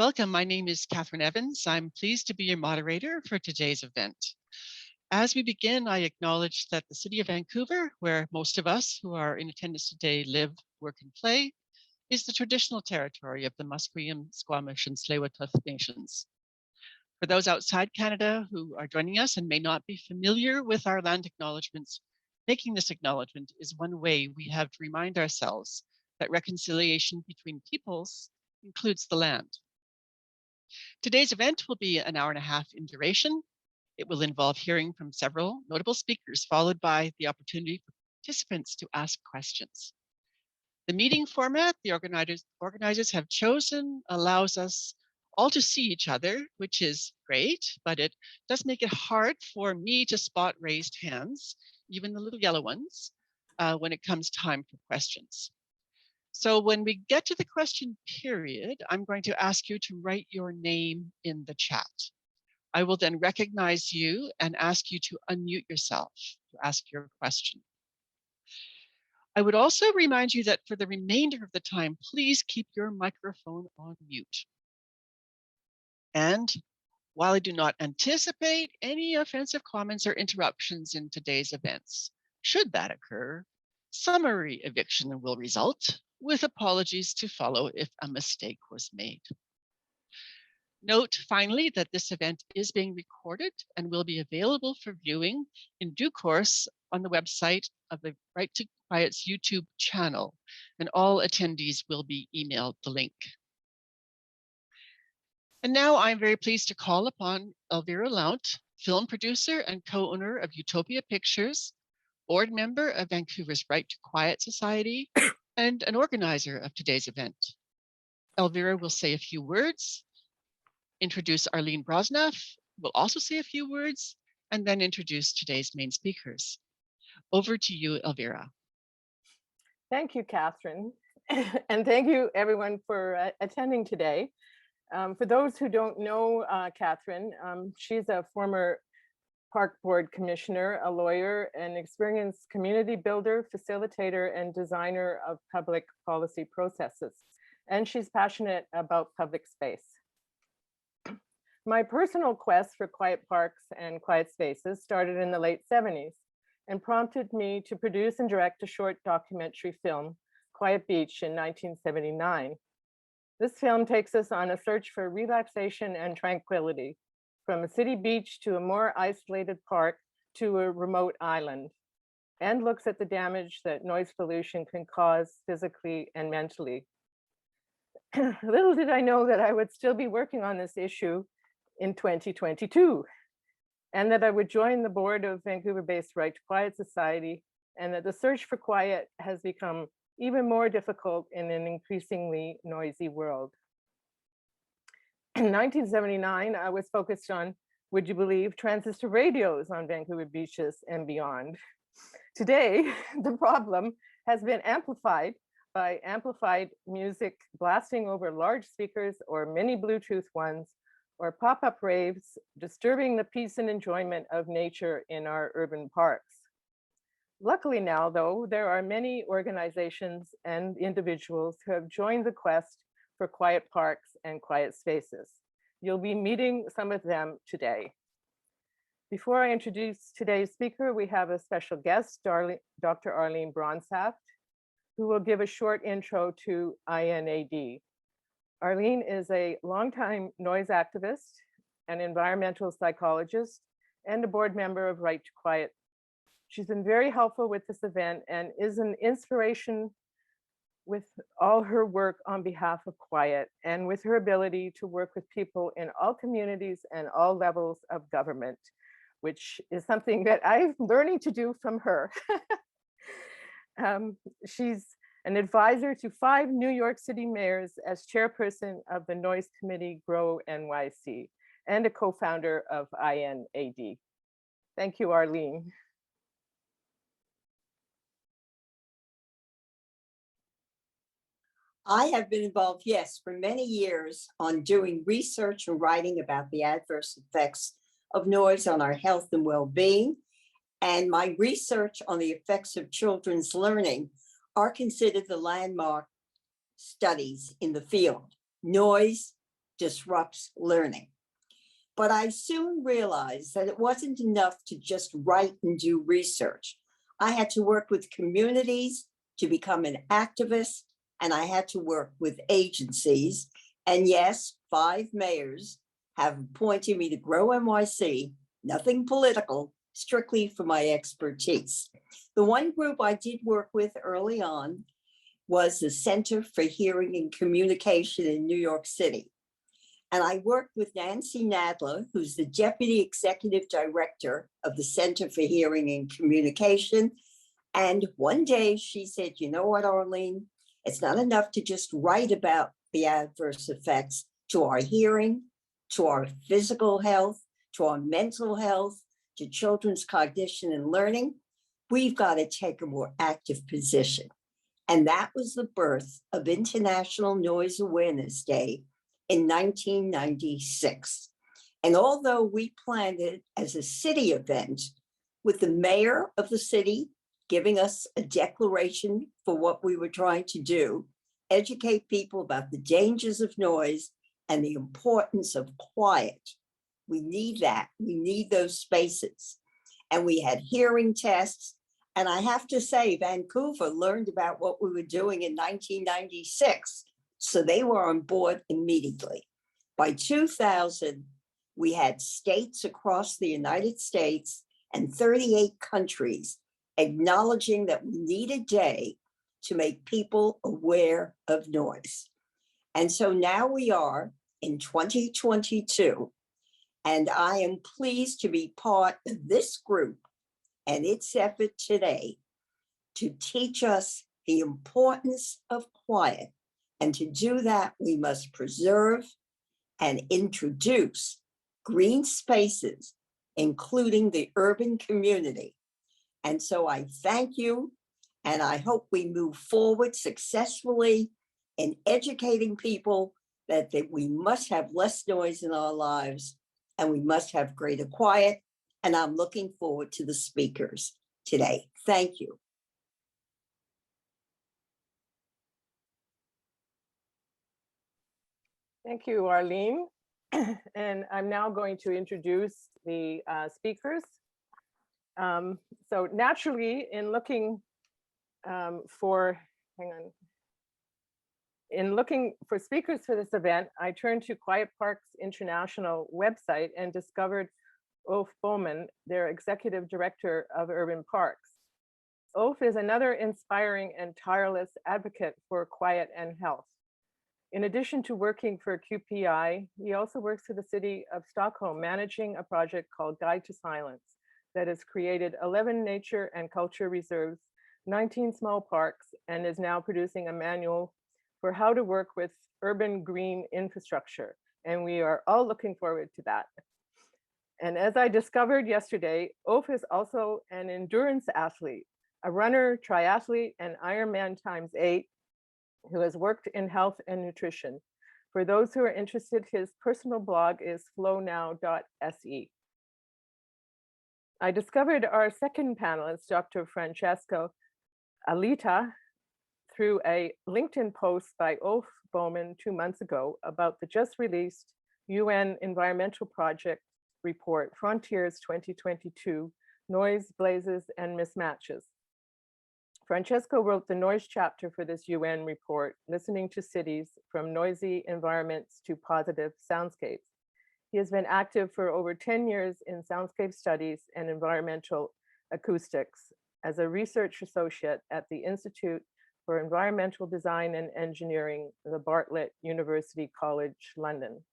Welcome, my name is Catherine Evans. I'm pleased to be your moderator for today's event. As we begin, I acknowledge that the City of Vancouver, where most of us who are in attendance today live, work, and play, is the traditional territory of the Musqueam, Squamish, and Tsleil-Waututh Nations. For those outside Canada who are joining us and may not be familiar with our land acknowledgements, making this acknowledgement is one way we have to remind ourselves that reconciliation between peoples includes the land. Today's event will be an hour and a half in duration. It will involve hearing from several notable speakers, followed by the opportunity for participants to ask questions. The meeting format the organizers have chosen allows us all to see each other, which is great, but it does make it hard for me to spot raised hands, even the little yellow ones, when it comes time for questions. So when we get to the question period, I'm going to ask you to write your name in the chat. I will then recognize you and ask you to unmute yourself to ask your question. I would also remind you that for the remainder of the time, please keep your microphone on mute. And while I do not anticipate any offensive comments or interruptions in today's events, should that occur, summary eviction will result, with apologies to follow if a mistake was made. Note finally that this event is being recorded and will be available for viewing in due course on the website of the Right to Quiet's YouTube channel, and all attendees will be emailed the link. And now I'm very pleased to call upon Elvira Lount, film producer and co-owner of Utopia Pictures, board member of Vancouver's Right to Quiet Society, and an organizer of today's event. Elvira will say a few words, introduce Arlene Bronshaft, will also say a few words, and then introduce today's main speakers. Over to you, Elvira. Thank you, Catherine. And thank you everyone for attending today. For those who don't know Catherine, she's a former Park Board Commissioner, a lawyer, an experienced community builder, facilitator, and designer of public policy processes. And she's passionate about public space. My personal quest for quiet parks and quiet spaces started in the late 70s and prompted me to produce and direct a short documentary film, Quiet Beach, in 1979. This film takes us on a search for relaxation and tranquility, from a city beach to a more isolated park to a remote island, and looks at the damage that noise pollution can cause physically and mentally. Little did I know that I would still be working on this issue in 2022, and that I would join the board of Vancouver-based Right to Quiet Society, and that the search for quiet has become even more difficult in an increasingly noisy world. In 1979, I was focused on, would you believe, transistor radios on Vancouver beaches and beyond. Today, the problem has been amplified by amplified music blasting over large speakers or mini Bluetooth ones, or pop-up raves disturbing the peace and enjoyment of nature in our urban parks. Luckily now, though, there are many organizations and individuals who have joined the quest for quiet parks and quiet spaces. You'll be meeting some of them today. Before I introduce today's speaker, we have a special guest, Dr. Arlene Bronshaft, who will give a short intro to INAD. Arlene is a longtime noise activist, an environmental psychologist, and a board member of Right to Quiet. She's been very helpful with this event and is an inspiration with all her work on behalf of quiet, and with her ability to work with people in all communities and all levels of government, which is something that I'm learning to do from her. She's an advisor to 5 New York City mayors as chairperson of the Noise Committee Grow NYC, and a co-founder of INAD. Thank you, Arlene. I have been involved, yes, for many years on doing research and writing about the adverse effects of noise on our health and well-being. And my research on the effects of children's learning are considered the landmark studies in the field. Noise, disrupts learning. But I soon realized that it wasn't enough to just write and do research. I had to work with communities to become an activist, and I had to work with agencies. And yes, 5 mayors have appointed me to Grow NYC, nothing political, strictly for my expertise. The one group I did work with early on was the Center for Hearing and Communication in New York City. And I worked with Nancy Nadler, who's the Deputy Executive Director of the Center for Hearing and Communication. And one day she said, you know what, Arlene, it's not enough to just write about the adverse effects to our hearing, to our physical health, to our mental health, to children's cognition and learning. We've got to take a more active position. And that was the birth of International Noise Awareness Day in 1996. And although we planned it as a city event, with the mayor of the city giving us a declaration for what we were trying to do, educate people about the dangers of noise and the importance of quiet. We need that. We need those spaces. And we had hearing tests. And I have to say, Vancouver learned about what we were doing in 1996. So they were on board immediately. By 2000, we had states across the United States and 38 countries acknowledging that we need a day to make people aware of noise. And so now we are in 2022, and I am pleased to be part of this group and its effort today to teach us the importance of quiet. And to do that, we must preserve and introduce green spaces, including the urban community. And so I thank you, and I hope we move forward successfully in educating people that we must have less noise in our lives and we must have greater quiet. And I'm looking forward to the speakers today. Thank you. Thank you, Arlene. And I'm now going to introduce the speakers. So naturally, in looking for speakers for this event, I turned to Quiet Parks International website and discovered Ulf Bowman, their executive director of urban parks. Ulf is another inspiring and tireless advocate for quiet and health. In addition to working for QPI, he also works for the city of Stockholm, managing a project called Guide to Silence that has created 11 nature and culture reserves, 19 small parks, and is now producing a manual for how to work with urban green infrastructure. And we are all looking forward to that. And as I discovered yesterday, Ulf is also an endurance athlete, a runner, triathlete, and Ironman ×8, who has worked in health and nutrition. For those who are interested, his personal blog is flownow.se. I discovered our second panelist, Dr. Francesco Alita, through a LinkedIn post by Ulf Bowman 2 months ago about the just released UN Environmental Project report, Frontiers 2022, Noise, Blazes, and Mismatches. Francesco wrote the noise chapter for this UN report, listening to cities from noisy environments to positive soundscapes. He has been active for over 10 years in soundscape studies and environmental acoustics as a research associate at the Institute for Environmental Design and Engineering, the Bartlett University College, London.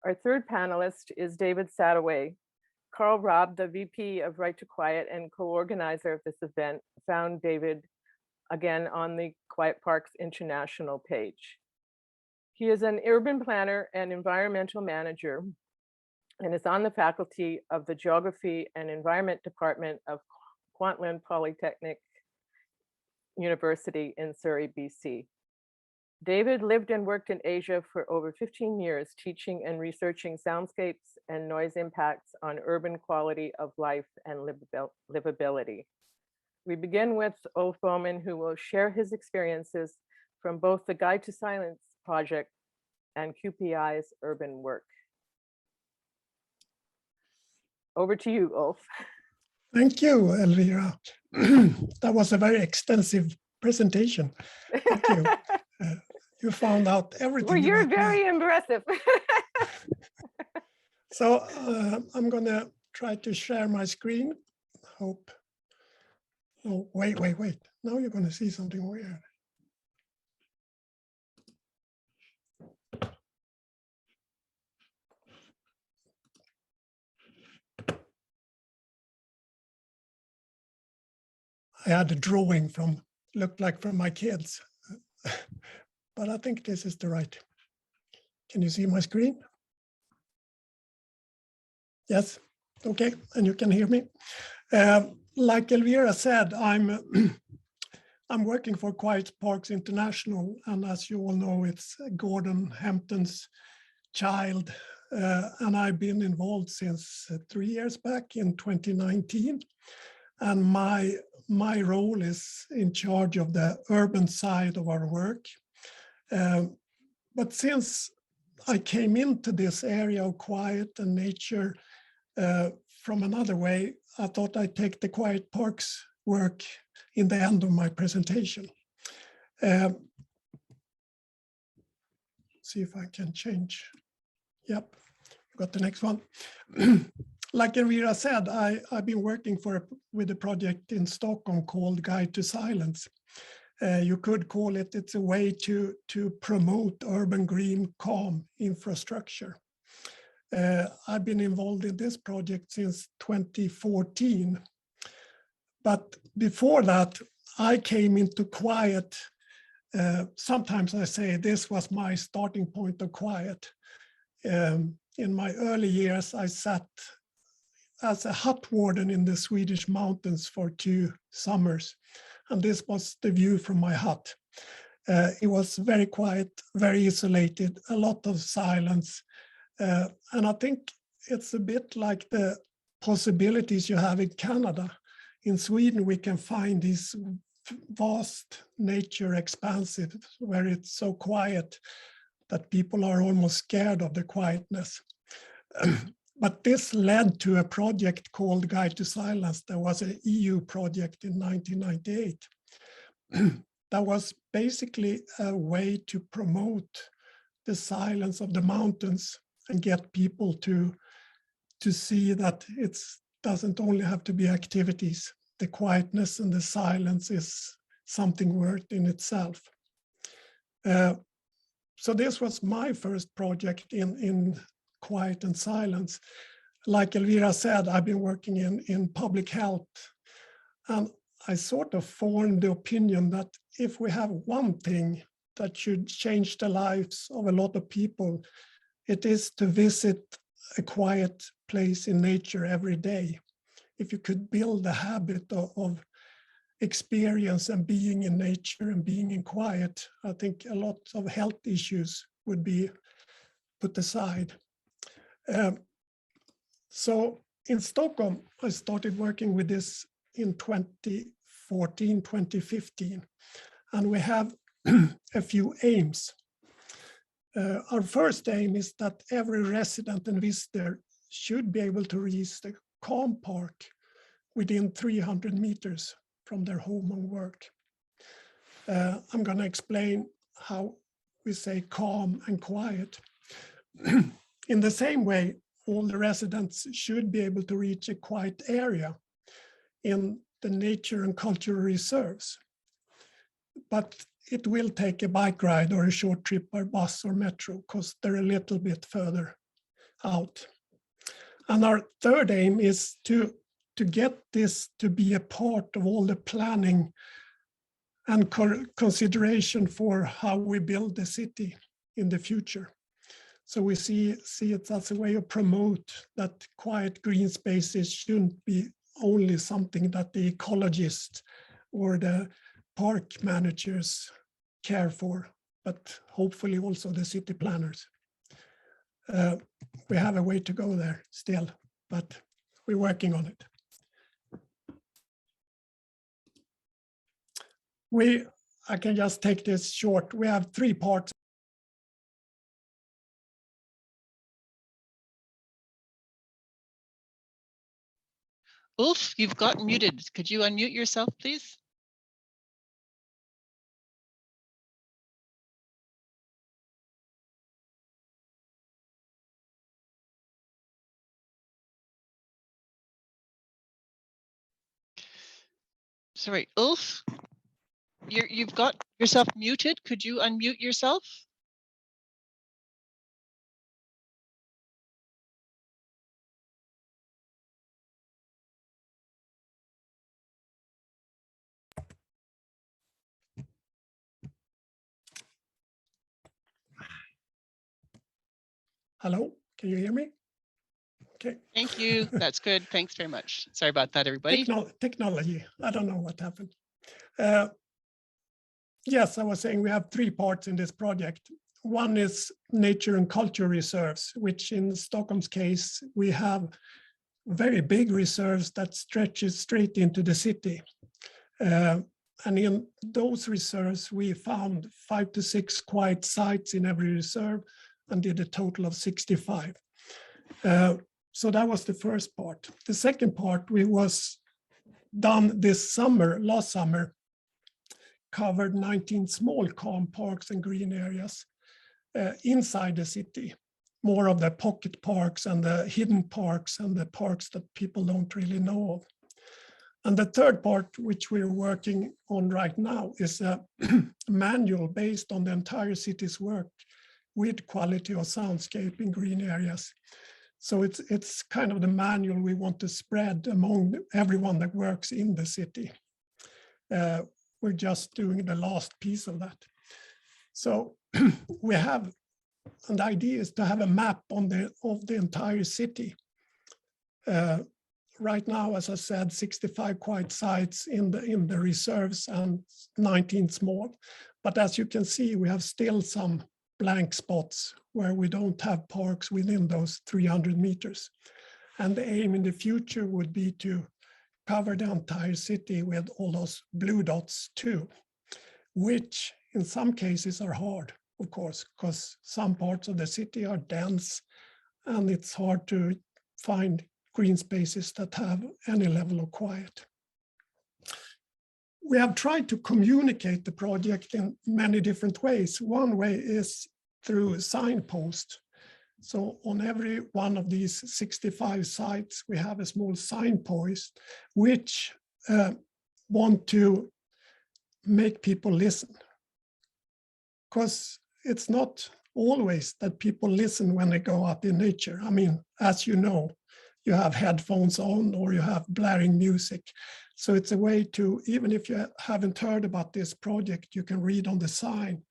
Our third panelist is David Sataway. Karl Raab, the VP of Right to Quiet and co-organizer of this event, found David again on the Quiet Parks International page. He is an urban planner and environmental manager and is on the faculty of the Geography and Environment Department of Kwantlen Polytechnic University in Surrey, BC. David lived and worked in Asia for over 15 years, teaching and researching soundscapes and noise impacts on urban quality of life and livability. We begin with Ulf Bowman, who will share his experiences from both the Guide to Silence project and QPI's urban work. Over to you, Ulf. Thank you, Elvira. That was a very extensive presentation. Thank you. You found out everything. Well, you're about very me. impressive. So I'm going to try to share my screen. Hope. Oh, wait. Now you're going to see something weird. I had a drawing looked like from my kids, but I think this is the right. Can you see my screen? Yes, okay, and you can hear me. Like Elvira said, I'm working for Quiet Parks International, and as you all know, it's Gordon Hampton's child, and I've been involved since 3 years back in 2019. And my role is in charge of the urban side of our work. But since I came into this area of quiet and nature from another way, I thought I'd take the Quiet Parks work in the end of my presentation. See if I can change. Yep, got the next one. Like Elvira said, I've been working with a project in Stockholm called Guide to Silence. You could call it's a way to promote urban green calm infrastructure. I've been involved in this project since 2014. But before that, I came into quiet. Sometimes I say this was my starting point of quiet. In my early years, I sat as a hut warden in the Swedish mountains for 2 summers. And this was the view from my hut. It was very quiet, very isolated, a lot of silence. And I think it's a bit like the possibilities you have in Canada. In Sweden, we can find these vast nature expanses where it's so quiet that people are almost scared of the quietness. But this led to a project called Guide to Silence. There was an EU project in 1998. That was basically a way to promote the silence of the mountains and get people to see that it doesn't only have to be activities. The quietness and the silence is something worth in itself. So this was my first project in quiet and silence. Like Elvira said, I've been working in public health. And I sort of formed the opinion that if we have one thing that should change the lives of a lot of people, it is to visit a quiet place in nature every day. If you could build a habit of experience and being in nature and being in quiet, I think a lot of health issues would be put aside. So in Stockholm, I started working with this in 2014, 2015, and we have a few aims. Our first aim is that every resident and visitor should be able to reach the calm park within 300 meters from their home and work. I'm going to explain how we say calm and quiet. In the same way, all the residents should be able to reach a quiet area in the nature and cultural reserves. But it will take a bike ride or a short trip by bus or metro because they're a little bit further out. And our third aim is to get this to be a part of all the planning and consideration for how we build the city in the future. So we see it as a way of promote that quiet green spaces shouldn't be only something that the ecologists or the park managers care for, but hopefully also the city planners. We have a way to go there still, but we're working on it. I can just take this short. We have 3 parts Ulf, you've got muted. Could you unmute yourself, please? Sorry, Ulf, you've got yourself muted. Could you unmute yourself? Hello, can you hear me? Okay. Thank you. That's good. Thanks very much. Sorry about that, everybody. Technology. I don't know what happened. Yes, I was saying we have three parts in this project. One is nature and culture reserves, which in Stockholm's case, we have very big reserves that stretches straight into the city. And in those reserves, we found 5 to 6 quiet sites in every reserve and did a total of 65. So that was the first part. The second part was done this summer, last summer, covered 19 small calm parks and green areas inside the city. More of the pocket parks and the hidden parks and the parks that people don't really know of. And the third part, which we're working on right now, is a manual based on the entire city's work with quality of soundscape in green areas. So it's kind of the manual we want to spread among everyone that works in the city. We're just doing the last piece of that. So we have, and the idea is to have a map of the entire city. Right now, as I said, 65 quiet sites in the reserves and 19 small. But as you can see, we have still some blank spots where we don't have parks within those 300 meters. And the aim in the future would be to cover the entire city with all those blue dots too, which in some cases are hard, of course, because some parts of the city are dense and it's hard to find green spaces that have any level of quiet. We have tried to communicate the project in many different ways. One way is through signposts. So on every one of these 65 sites, we have a small signpost which want to make people listen. Because it's not always that people listen when they go out in nature. I mean, as you know, you have headphones on or you have blaring music. So it's a way to, even if you haven't heard about this project, you can read on the sign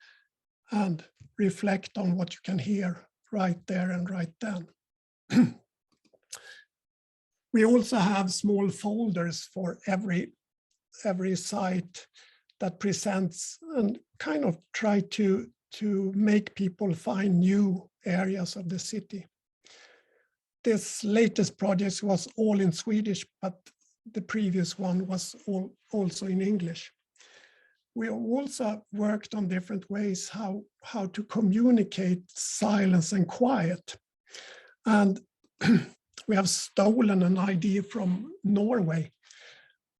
and reflect on what you can hear right there and right then. We also have small folders for every site that presents and kind of try to make people find new areas of the city. This latest project was all in Swedish, but the previous one was also in English. We also worked on different ways how to communicate silence and quiet. And we have stolen an idea from Norway,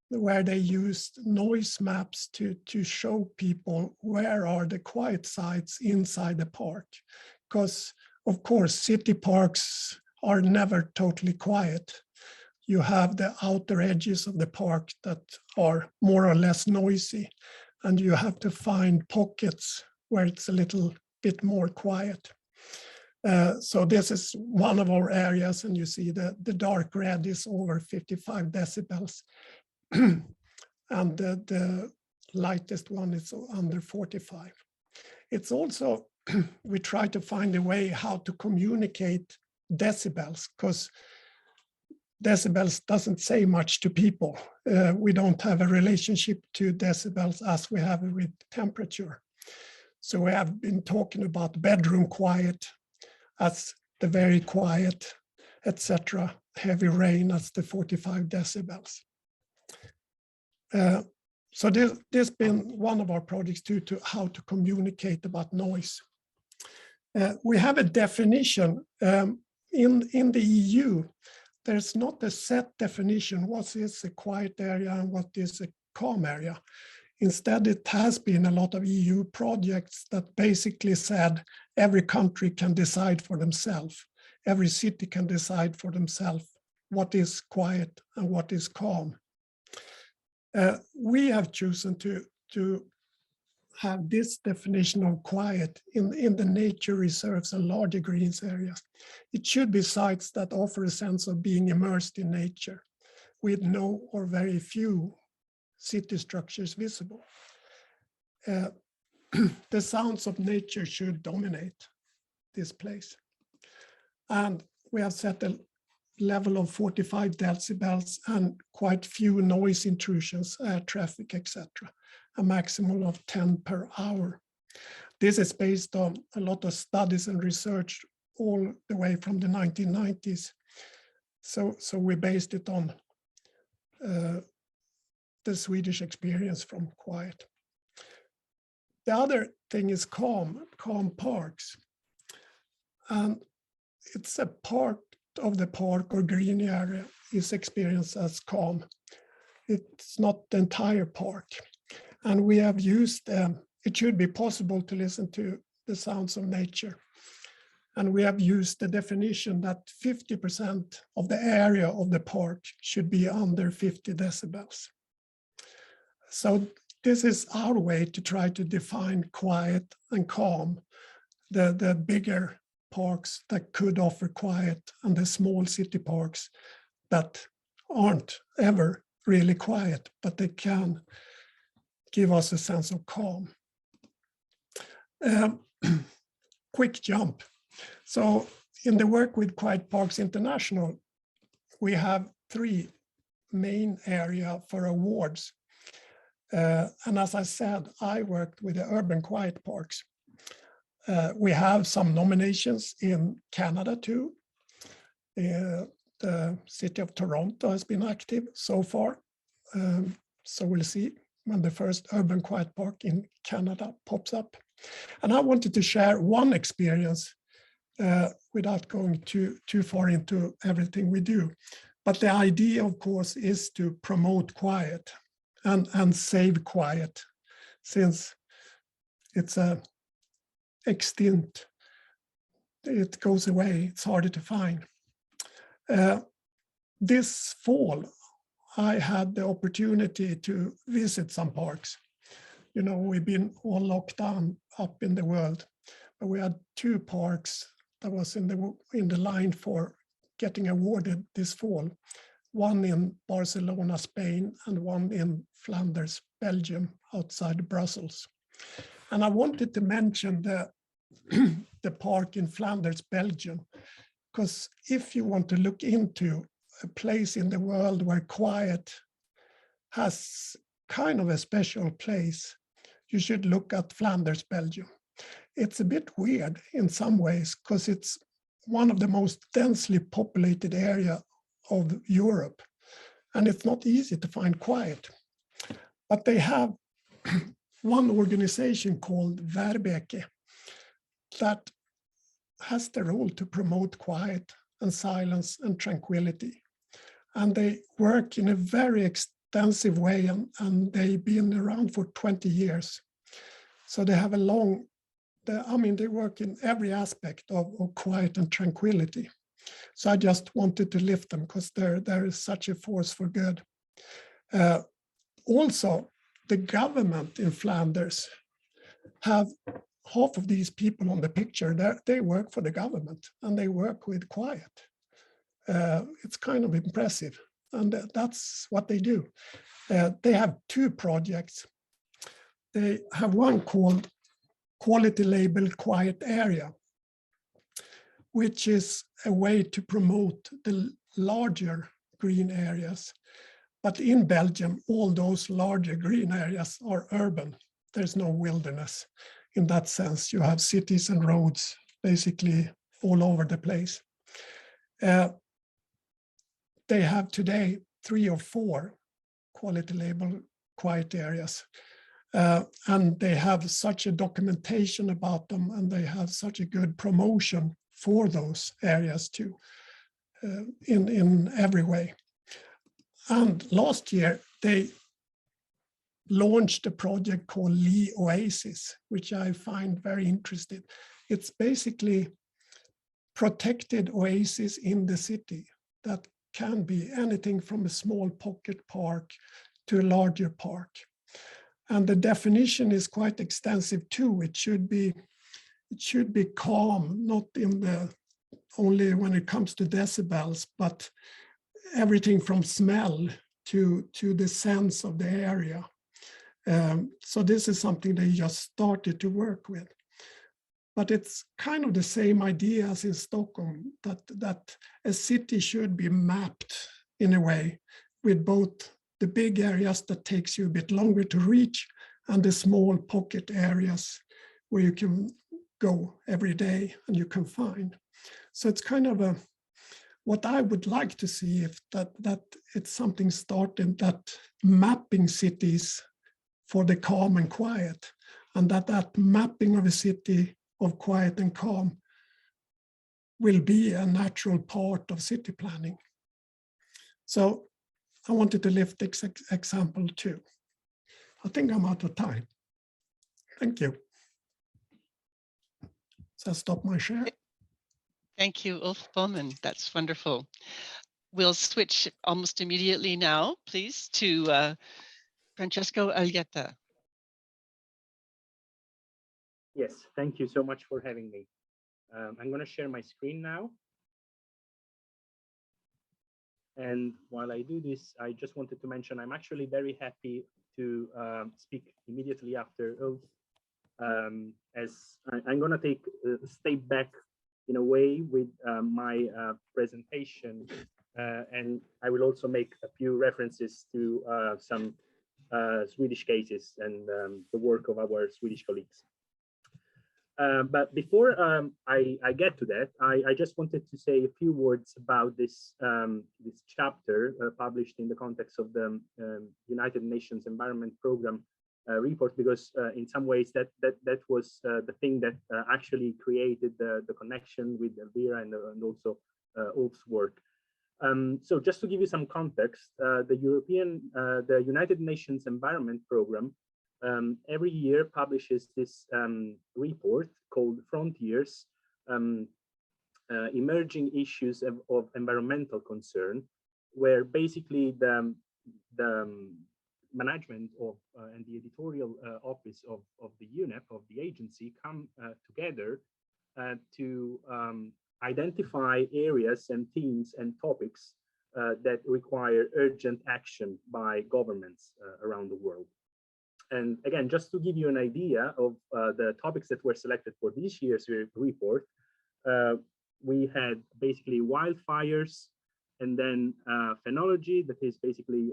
where they used noise maps to show people where are the quiet sites inside the park. Because, of course, city parks are never totally quiet. You have the outer edges of the park that are more or less noisy, and you have to find pockets where it's a little bit more quiet. So this is one of our areas, and you see the dark red is over 55 decibels. And the lightest one is under 45. It's also, we try to find a way how to communicate decibels, because decibels doesn't say much to people. We don't have a relationship to decibels as we have with temperature. So we have been talking about bedroom quiet as the very quiet, etc. Heavy rain as the 45 decibels. So this has been one of our projects too, to how to communicate about noise. We have a definition in the EU. there's not a set definition, what is a quiet area and what is a calm area. Instead, it has been a lot of EU projects that basically said every country can decide for themselves. Every city can decide for themselves what is quiet and what is calm. We have chosen to have this definition of quiet in the nature reserves and larger greens areas. It should be sites that offer a sense of being immersed in nature with no or very few city structures visible. The sounds of nature should dominate this place. And we have set a level of 45 decibels and quite few noise intrusions, air traffic, etc. A maximum of 10 per hour. This is based on a lot of studies and research all the way from the 1990s. So we based it on the Swedish experience from quiet. The other thing is calm parks. And it's a part of the park or green area is experienced as calm. It's not the entire park. And we have used, it should be possible to listen to the sounds of nature. And we have used the definition that 50% of the area of the park should be under 50 decibels. So this is our way to try to define quiet and calm, the bigger parks that could offer quiet and the small city parks that aren't ever really quiet, but they can give us a sense of calm. Quick jump. So in the work with Quiet Parks International, we have 3 main areas for awards. And as I said, I worked with the urban quiet parks. We have some nominations in Canada too. The city of Toronto has been active so far. So we'll see when the first urban quiet park in Canada pops up. And I wanted to share one experience without going too far into everything we do. But the idea, of course, is to promote quiet and save quiet, since it's extinct. It goes away, it's harder to find. This fall, I had the opportunity to visit some parks. You know, we've been all locked down up in the world, but we had 2 parks that was in the line for getting awarded this fall. One in Barcelona, Spain, and one in Flanders, Belgium, outside Brussels. And I wanted to mention the park in Flanders, Belgium, because if you want to look into a place in the world where quiet has kind of a special place, you should look at Flanders, Belgium. It's a bit weird in some ways because it's one of the most densely populated area of Europe, and it's not easy to find quiet. But they have one organization called Verbeke that has the role to promote quiet and silence and tranquility. And they work in a very extensive way, and they've been around for 20 years. So they have they work in every aspect of quiet and tranquility. So I just wanted to lift them because there is such a force for good. Also, the government in Flanders have half of these people on the picture. They work for the government and they work with quiet. It's kind of impressive, and that's what they do. They have 2 projects. They have one called Quality Label Quiet Area, which is a way to promote the larger green areas. But in Belgium, all those larger green areas are urban. There's no wilderness. In that sense, you have cities and roads basically all over the place. They have today 3 or 4 quality label quiet areas. And they have such a documentation about them, and they have such a good promotion for those areas too. in every way. And last year, they launched a project called Lee Oasis, which I find very interesting. It's basically protected oasis in the city that can be anything from a small pocket park to a larger park. And the definition is quite extensive too. It should be calm, not in the only when it comes to decibels, but everything from smell to the sense of the area. So this is something they just started to work with. But it's kind of the same idea as in Stockholm, that a city should be mapped in a way with both the big areas that takes you a bit longer to reach and the small pocket areas where you can go every day and you can find. So it's kind of what I would like to see, if that it's something started, that mapping cities for the calm and quiet, and that mapping of a city of quiet and calm will be a natural part of city planning. So I wanted to lift this example too. I think I'm out of time. Thank you. So I stop my share. Thank you, Ulf Bowman. That's wonderful. We'll switch almost immediately now, please, to Francesco Aglietta. Yes, thank you so much for having me. I'm going to share my screen now. And while I do this, I just wanted to mention I'm actually very happy to speak immediately after Ulf, as I'm going to take a step back in a way with my presentation, and I will also make a few references to some Swedish cases and the work of our Swedish colleagues. But before I get to that, I just wanted to say a few words about this this chapter published in the context of the United Nations Environment Programme report, because in some ways that was the thing that actually created the connection with Elvira and also Ulf's work. So just to give you some context, the United Nations Environment Programme every year publishes this report called Frontiers, Emerging Issues of Environmental Concern, where basically the management of and the editorial office of the UNEP, of the agency, come together to identify areas and themes and topics that require urgent action by governments around the world. And again, just to give you an idea of the topics that were selected for this year's report, we had basically wildfires, and then phenology, that is basically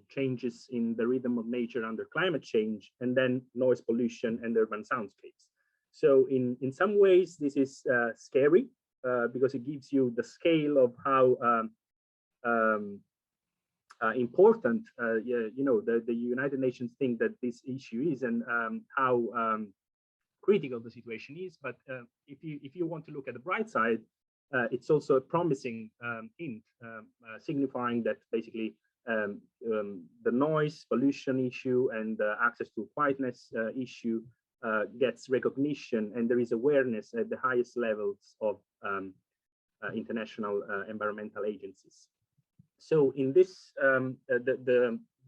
changes in the rhythm of nature under climate change, and then noise pollution and urban soundscapes. So in some ways, this is scary because it gives you the scale of how important the United Nations think that this issue is, and how critical the situation is. But if you want to look at the bright side, it's also a promising hint, signifying that basically the noise pollution issue and access to quietness issue gets recognition, and there is awareness at the highest levels of international environmental agencies. So in this,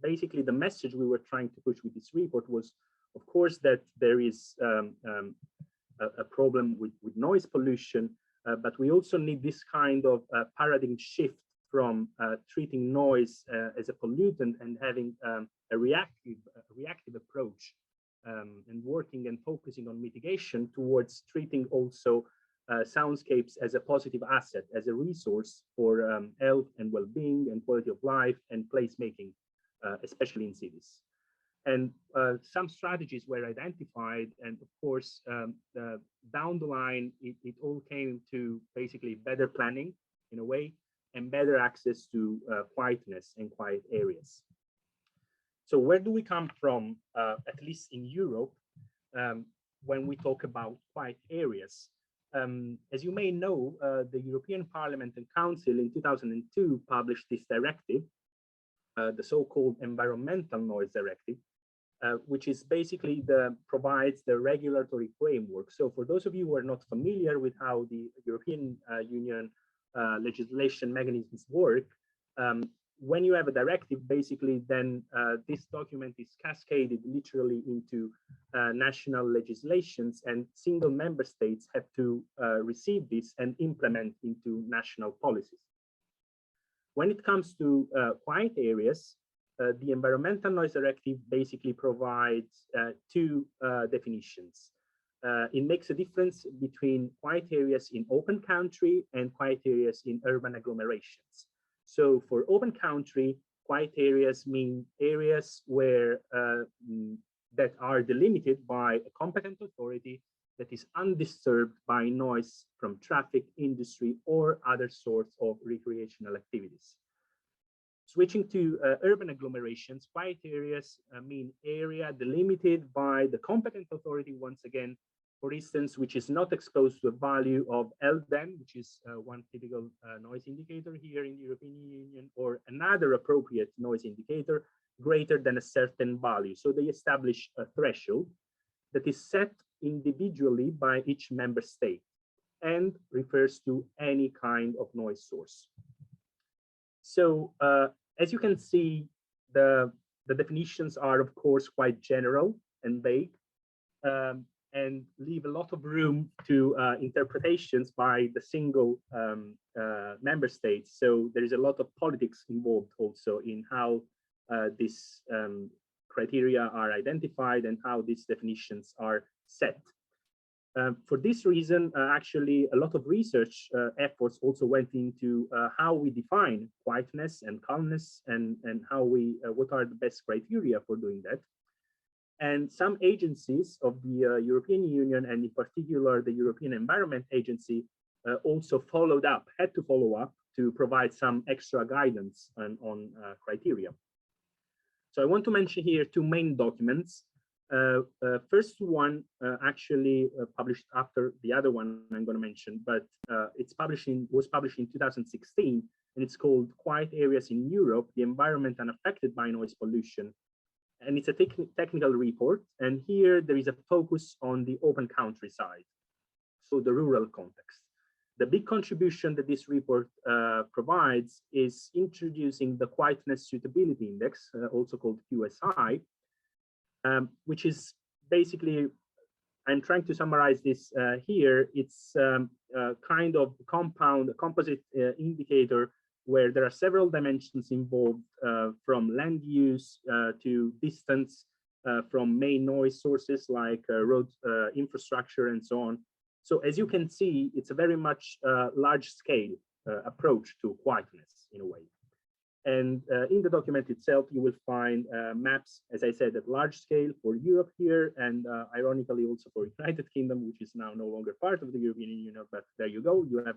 basically the message we were trying to push with this report was, of course, that there is a problem with noise pollution, but we also need this kind of paradigm shift from treating noise as a pollutant and having a reactive approach, and working and focusing on mitigation towards treating also soundscapes as a positive asset, as a resource for health and well-being and quality of life and placemaking, especially in cities. And some strategies were identified, and of course, down the line, it all came to basically better planning in a way, and better access to quietness and quiet areas. So where do we come from, at least in Europe, when we talk about quiet areas? as you may know, the European Parliament and Council in 2002 published this directive, the so-called Environmental Noise Directive, which is basically provides the regulatory framework. So for those of you who are not familiar with how the European Union legislation mechanisms work, when you have a directive, basically then this document is cascaded literally into national legislations, and single member states have to receive this and implement into national policies. When it comes to quiet areas, the Environmental Noise Directive basically provides two definitions. It makes a difference between quiet areas in open country and quiet areas in urban agglomerations. So for open country, quiet areas mean areas where that are delimited by a competent authority that is undisturbed by noise from traffic, industry, or other sorts of recreational activities. Switching to urban agglomerations, quiet areas mean area delimited by the competent authority, once again, for instance, which is not exposed to a value of LDEN, which is one typical noise indicator here in the European Union, or another appropriate noise indicator greater than a certain value. So they establish a threshold that is set individually by each member state and refers to any kind of noise source. So as you can see, the definitions are, of course, quite general and vague, and leave a lot of room to interpretations by the single member states. So there is a lot of politics involved also in how these criteria are identified and how these definitions are set. For this reason, actually, a lot of research efforts also went into how we define quietness and calmness, and how we what are the best criteria for doing that. And some agencies of the European Union, and in particular the European Environment Agency, also had to follow up to provide some extra guidance on criteria. So I want to mention here two main documents. First one actually published after the other one I'm going to mention, but was published in 2016, and it's called Quiet Areas in Europe, the Environment Unaffected by Noise Pollution. And it's a technical report, and here there is a focus on the open countryside, so the rural context. The big contribution that this report provides is introducing the Quietness Suitability Index, also called QSI, which is basically, I'm trying to summarize this here. It's kind of composite indicator where there are several dimensions involved, from land use to distance from main noise sources like road infrastructure and so on. So as you can see, it's a very much large scale approach to quietness in a way. And in the document itself, you will find maps, as I said, at large scale for Europe here, and ironically also for United Kingdom, which is now no longer part of the European Union, but there you go, you have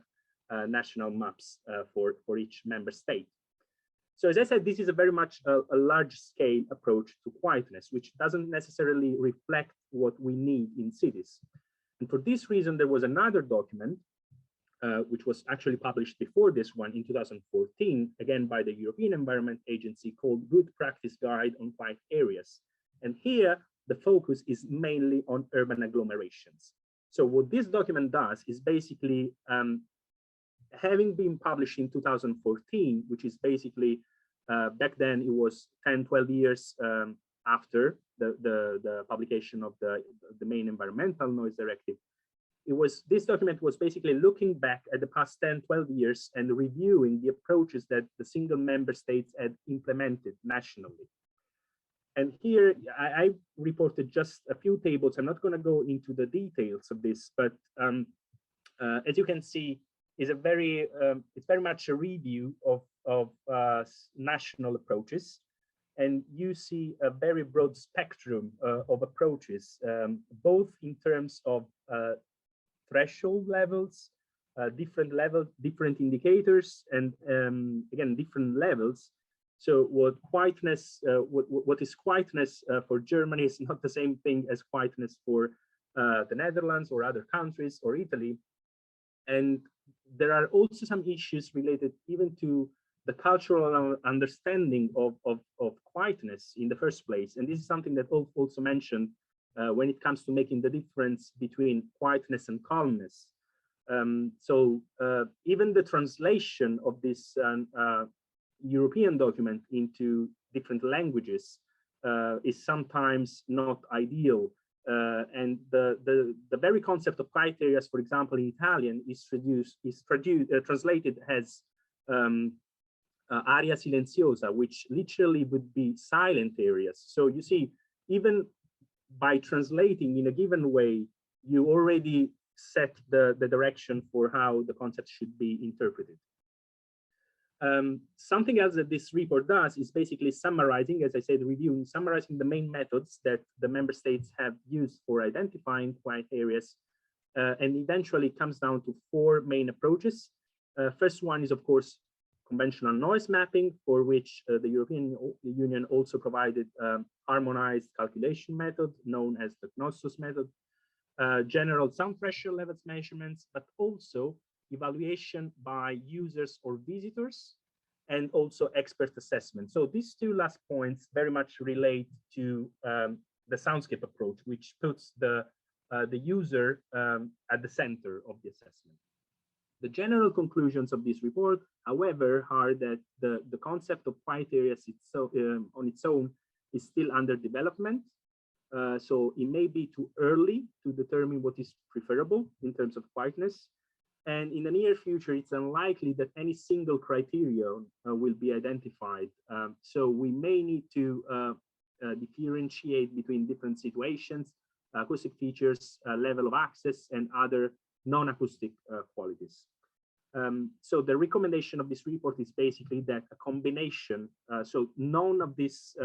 national maps for each member state. So as I said, this is a very much a large scale approach to quietness, which doesn't necessarily reflect what we need in cities. And for this reason, there was another document which was actually published before this one in 2014, again by the European Environment Agency, called Good Practice Guide on Quiet Areas. And here, the focus is mainly on urban agglomerations. So what this document does is basically, having been published in 2014, which is basically, back then it was 10, 12 years after the publication of the main Environmental Noise Directive, this document was basically looking back at the past 10, 12 years and reviewing the approaches that the single member states had implemented nationally. And here I reported just a few tables. I'm not going to go into the details of this, but as you can see, it's very much a review of national approaches. And you see a very broad spectrum of approaches, both in terms of threshold levels, different indicators, and again, different levels. So what is quietness for Germany is not the same thing as quietness for the Netherlands or other countries or Italy. And there are also some issues related even to the cultural understanding of quietness in the first place. And this is something that Ulf also mentioned when it comes to making the difference between quietness and calmness. So even the translation of this European document into different languages is sometimes not ideal. And the very concept of quiet areas, for example, in Italian, is translated as area silenziosa, which literally would be silent areas. So you see, even by translating in a given way, you already set the direction for how the concept should be interpreted. Something else that this report does is basically summarizing, as I said, summarizing the main methods that the member states have used for identifying quiet areas, and eventually comes down to 4 main approaches. First one is, of course, conventional noise mapping, for which the European Union also provided harmonized calculation method known as the Knossos method, general sound pressure levels measurements, but also evaluation by users or visitors, and also expert assessment. So these 2 last points very much relate to the soundscape approach, which puts the user at the center of the assessment. The general conclusions of this report, however, are that the concept of quiet areas on its own is still under development. So it may be too early to determine what is preferable in terms of quietness. And in the near future, it's unlikely that any single criterion will be identified. So we may need to differentiate between different situations, acoustic features, level of access, and other non-acoustic qualities. So the recommendation of this report is basically that a combination, so none of these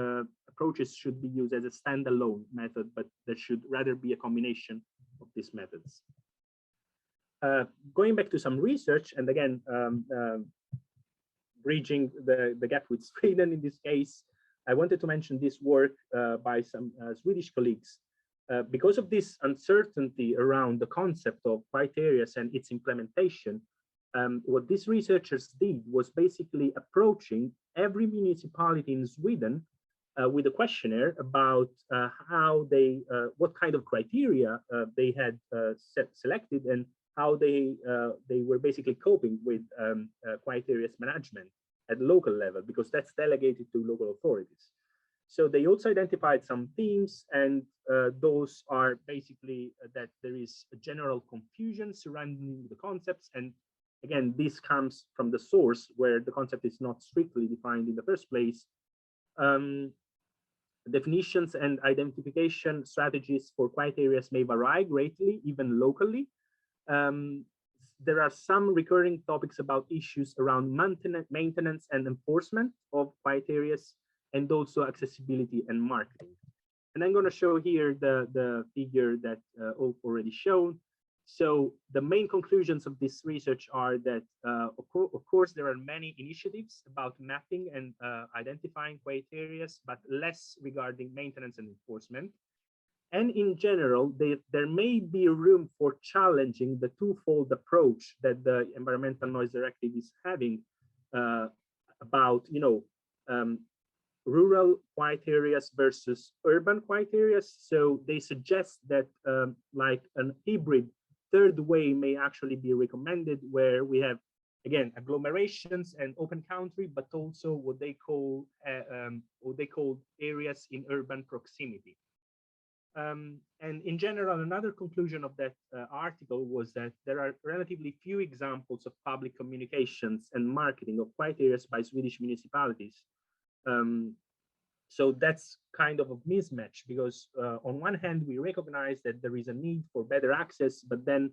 approaches should be used as a standalone method, but there should rather be a combination of these methods. Going back to some research, and again, bridging the gap with Sweden in this case, I wanted to mention this work by some Swedish colleagues. Because of this uncertainty around the concept of quiet areas and its implementation, what these researchers did was basically approaching every municipality in Sweden with a questionnaire about how they, what kind of criteria they had selected, and how they were basically coping with quiet areas management at local level, because that's delegated to local authorities. So they also identified some themes, and those are basically that there is a general confusion surrounding the concepts. And again, this comes from the source where the concept is not strictly defined in the first place. Definitions and identification strategies for quiet areas may vary greatly, even locally. There are some recurring topics about issues around maintenance and enforcement of quiet areas, and also accessibility and marketing. And I'm going to show here the figure that Ulf already shown. So the main conclusions of this research are that, of course, there are many initiatives about mapping and identifying quiet areas, but less regarding maintenance and enforcement. And in general, there may be room for challenging the twofold approach that the Environmental Noise Directive is having about, rural quiet areas versus urban quiet areas. So they suggest that like an hybrid third way may actually be recommended, where we have, again, agglomerations and open country, but also what they call areas in urban proximity. And in general, another conclusion of that article was that there are relatively few examples of public communications and marketing of quiet areas by Swedish municipalities. So that's kind of a mismatch, because on one hand, we recognize that there is a need for better access, but then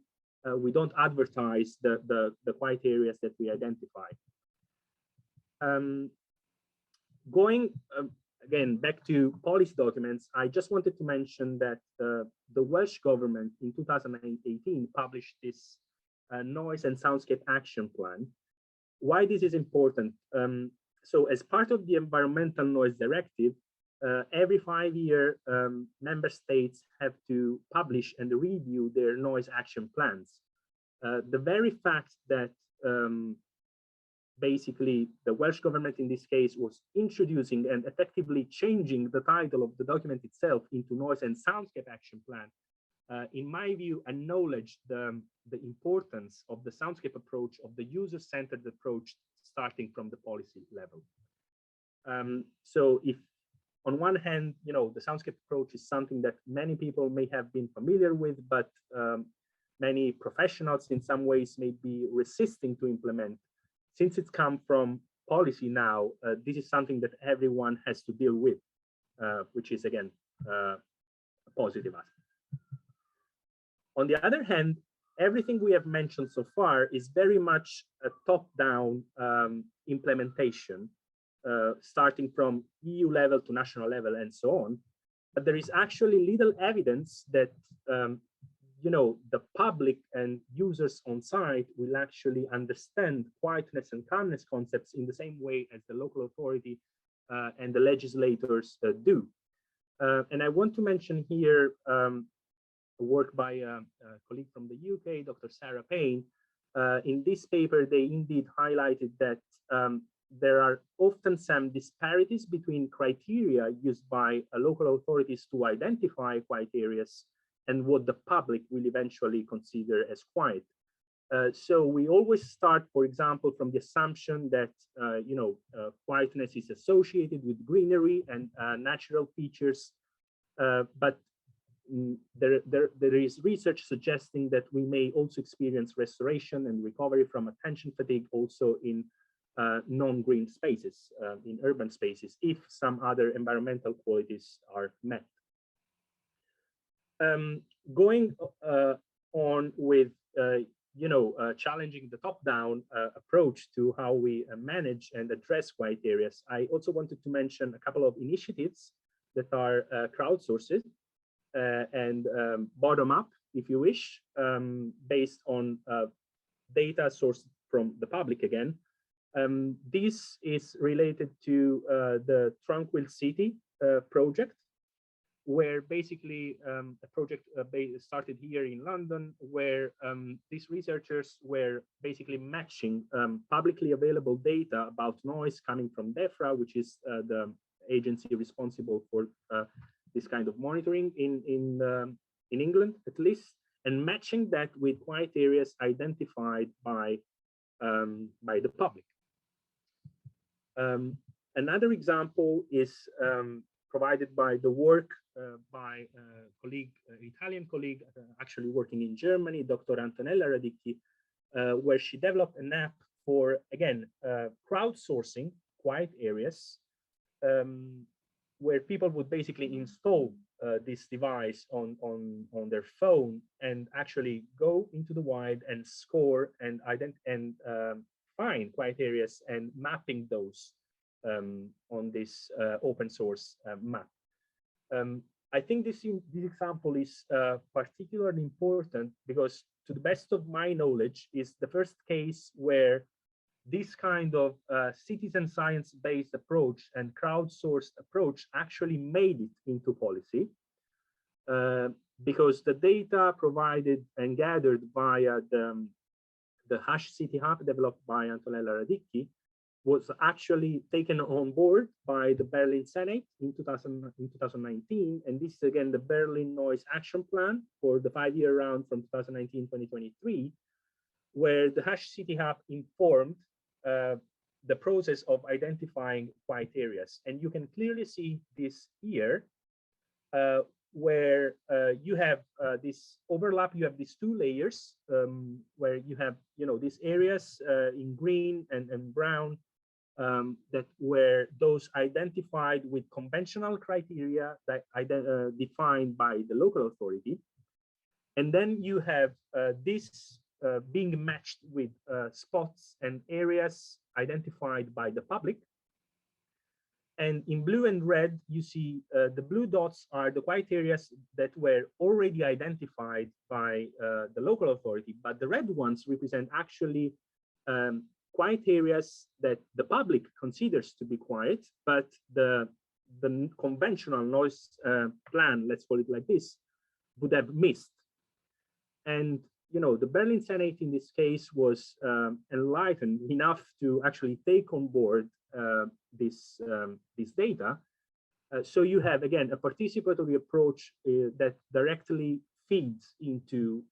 we don't advertise the quiet areas that we identify. Going again back to policy documents, I just wanted to mention that the Welsh government in 2018 published this Noise and Soundscape Action Plan. Why this is important? So as part of the Environmental Noise Directive, every 5 years, member states have to publish and review their noise action plans. The very fact that basically the Welsh government in this case was introducing and effectively changing the title of the document itself into Noise and Soundscape Action Plan, in my view, acknowledged the importance of the soundscape approach, of the user-centered approach, starting from the policy level. So if on one hand, you know, the soundscape approach is something that many people may have been familiar with, but many professionals in some ways may be resisting to implement. Since it's come from policy now, this is something that everyone has to deal with, which is again, a positive aspect. On the other hand, everything we have mentioned so far is very much a top-down implementation, starting from EU level to national level and so on. But there is actually little evidence that you know, the public and users on site will actually understand quietness and calmness concepts in the same way as the local authority and the legislators do. And I want to mention here work by a colleague from the UK, Dr. Sarah Payne. In this paper, they indeed highlighted that there are often some disparities between criteria used by local authorities to identify quiet areas and what the public will eventually consider as quiet. So we always start, for example, from the assumption that you know, quietness is associated with greenery and natural features, but there is research suggesting that we may also experience restoration and recovery from attention fatigue also in non-green spaces, in urban spaces, if some other environmental qualities are met. Going on with you know, challenging the top-down approach to how we manage and address quiet areas, I also wanted to mention a couple of initiatives that are crowdsourced and bottom-up, if you wish, based on data sourced from the public again. This is related to the Tranquil City project, where basically a project started here in London, where these researchers were basically matching publicly available data about noise coming from DEFRA, which is the agency responsible for this kind of monitoring in England, at least, and matching that with quiet areas identified by the public. Another example is provided by the work by a colleague, Italian colleague, actually working in Germany, Dr. Antonella Radicchi, where she developed an app for, again, crowdsourcing quiet areas, where people would basically install this device on their phone and actually go into the wild and score and find quiet areas and mapping those on this open source map. I think this example is particularly important because, to the best of my knowledge, is the first case where this kind of citizen science-based approach and crowdsourced approach actually made it into policy, because the data provided and gathered via the Hash City Hub developed by Antonella Radicchi was actually taken on board by the Berlin Senate in 2019. And this is again the Berlin Noise Action Plan for the 5-year round from 2019-2023, where the Hash City Hub informed the process of identifying quiet areas. And you can clearly see this here, where you have this overlap. You have these two layers where you have, you know, these areas in green and brown that were those identified with conventional criteria that defined by the local authority. And then you have this being matched with spots and areas identified by the public. And in blue and red, you see the blue dots are the quiet areas that were already identified by the local authority, but the red ones represent actually quiet areas that the public considers to be quiet, but the conventional noise plan, let's call it like this, would have missed. And the Berlin Senate in this case was enlightened enough to actually take on board this data. So you have, again, a participatory approach that directly feeds into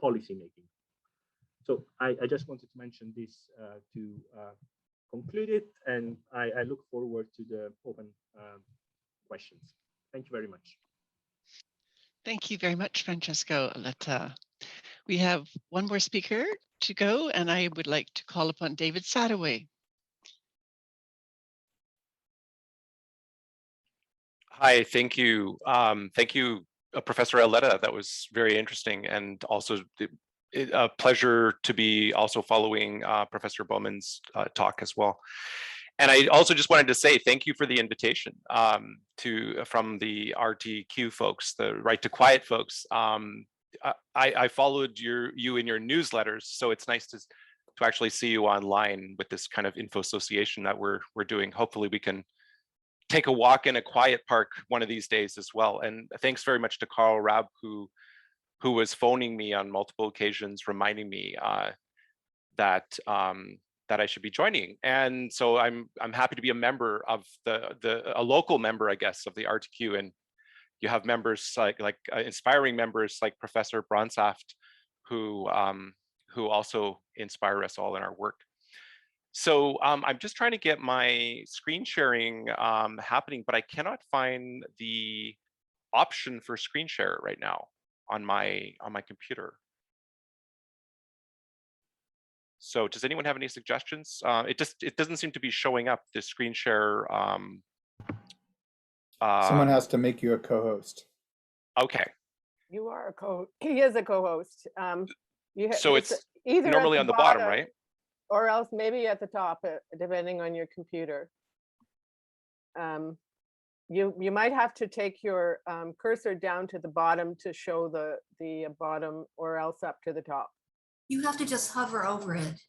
policymaking. So I just wanted to mention this to conclude it, and I look forward to the open questions. Thank you very much. Thank you very much, Francesco. We have one more speaker to go, and I would like to call upon David Sataway. Hi, thank you. Thank you, Professor Aletta. That was very interesting, and also a pleasure to be also following Professor Bowman's talk as well. And I also just wanted to say thank you for the invitation from the RTQ folks, the Right to Quiet folks. I followed you in your newsletters, so it's nice to actually see you online with this kind of info association that we're doing. Hopefully we can take a walk in a quiet park one of these days as well. And thanks very much to Karl Raab, who was phoning me on multiple occasions, reminding me that I should be joining. And so I'm happy to be a member of a local member, I guess, of the RTQ. And you have members like inspiring members like Professor Bronshaft, who also inspire us all in our work. So I'm just trying to get my screen sharing happening, but I cannot find the option for screen share right now on my computer. So does anyone have any suggestions? It doesn't seem to be showing up, the screen share. Someone has to make you a co-host. Okay. You are he is a co-host. So it's either normally on the bottom, right? Or else maybe at the top, depending on your computer. You might have to take your cursor down to the bottom to show the bottom, or else up to the top. You have to just hover over it.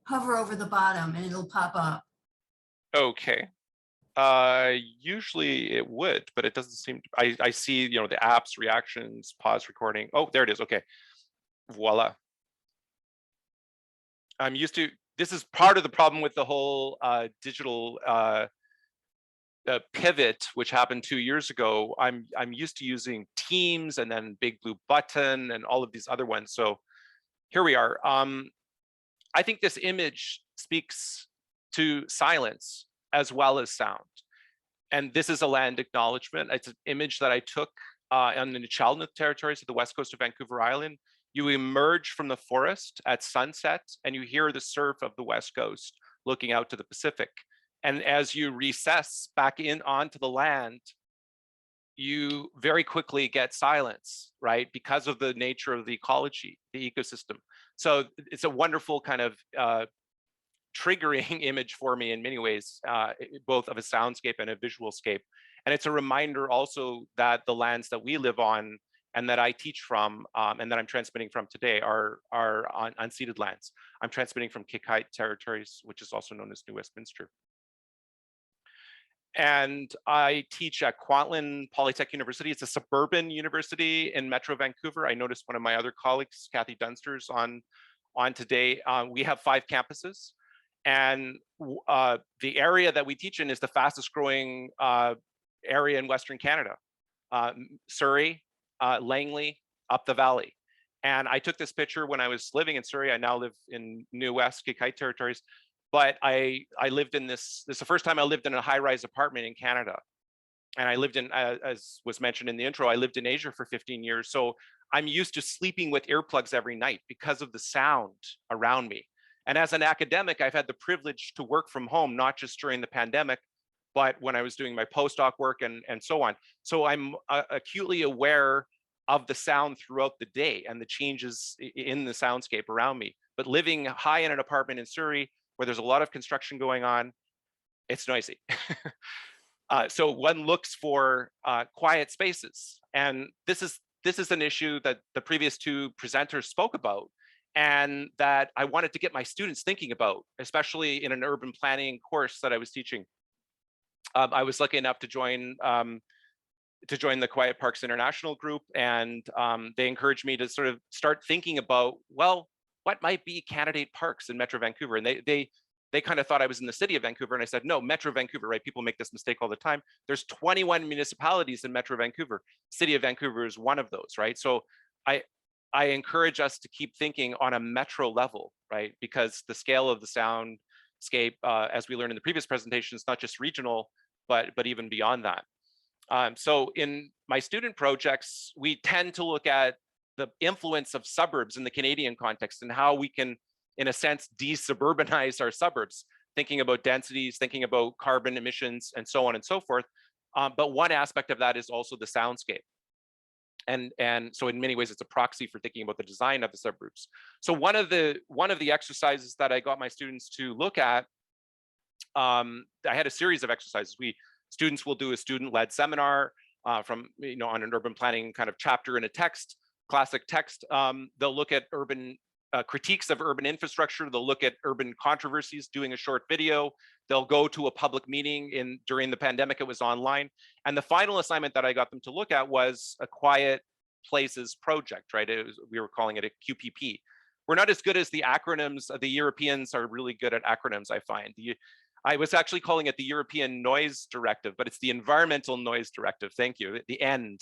Hover over the bottom and it'll pop up. Okay. Usually it would, but it doesn't seem to, I see, the apps, reactions, pause recording. Oh, there it is. Okay. Voila. I'm used to, this is part of the problem with the whole digital pivot, which happened 2 years ago. I'm used to using Teams and then Big Blue Button and all of these other ones. So here we are. I think this image speaks to silence as well as sound. And this is a land acknowledgement. It's an image that I took on the Chalnut territories of the west coast of Vancouver Island. You emerge from the forest at sunset and you hear the surf of the west coast looking out to the Pacific. And as you recess back in onto the land, you very quickly get silence, right? Because of the nature of the ecology, the ecosystem. So it's a wonderful kind of triggering image for me in many ways, both of a soundscape and a visual scape. And it's a reminder also that the lands that we live on and that I teach from and that I'm transmitting from today are on unceded lands. I'm transmitting from Kikite territories, which is also known as New Westminster. And I teach at Kwantlen Polytech University. It's a suburban university in Metro Vancouver. I noticed one of my other colleagues, Kathy Dunster's, on today. We have 5 campuses. And the area that we teach in is the fastest growing area in Western Canada. Surrey, Langley, up the valley. And I took this picture when I was living in Surrey. I now live in New West Kikite territories. But I lived in this is the first time I lived in a high-rise apartment in Canada. And I lived in, as was mentioned in the intro, I lived in Asia for 15 years. So I'm used to sleeping with earplugs every night because of the sound around me. And as an academic, I've had the privilege to work from home, not just during the pandemic, but when I was doing my postdoc work and so on. So I'm acutely aware of the sound throughout the day and the changes in the soundscape around me. But living high in an apartment in Surrey, where there's a lot of construction going on, it's noisy. So one looks for quiet spaces. And this is an issue that the previous 2 presenters spoke about, and that I wanted to get my students thinking about, especially in an urban planning course that I was teaching. I was lucky enough to join to join the Quiet Parks International group, and they encouraged me to sort of start thinking about, well, what might be candidate parks in Metro Vancouver? And they kind of thought I was in the city of Vancouver, and I said, no, Metro Vancouver, right? People make this mistake all the time. There's 21 municipalities in Metro Vancouver. City of Vancouver is one of those, right? So I encourage us to keep thinking on a metro level, right? Because the scale of the soundscape, as we learned in the previous presentation, is not just regional, but even beyond that. So in my student projects, we tend to look at the influence of suburbs in the Canadian context and how we can, in a sense, desuburbanize our suburbs, thinking about densities, thinking about carbon emissions, and so on and so forth. But one aspect of that is also the soundscape. And so in many ways, it's a proxy for thinking about the design of the suburbs. So one of the exercises that I got my students to look at, I had a series of exercises. Students will do a student-led seminar from, on an urban planning kind of chapter in a text, classic text. They'll look at urban critiques of urban infrastructure. They'll look at urban controversies, doing a short video. They'll go to a public meeting during the pandemic. It was online. And the final assignment that I got them to look at was a quiet places project, right? We were calling it a QPP. We're not as good as the acronyms. The Europeans are really good at acronyms, I find. I was actually calling it the European Noise Directive, but it's the Environmental Noise Directive. Thank you. The END.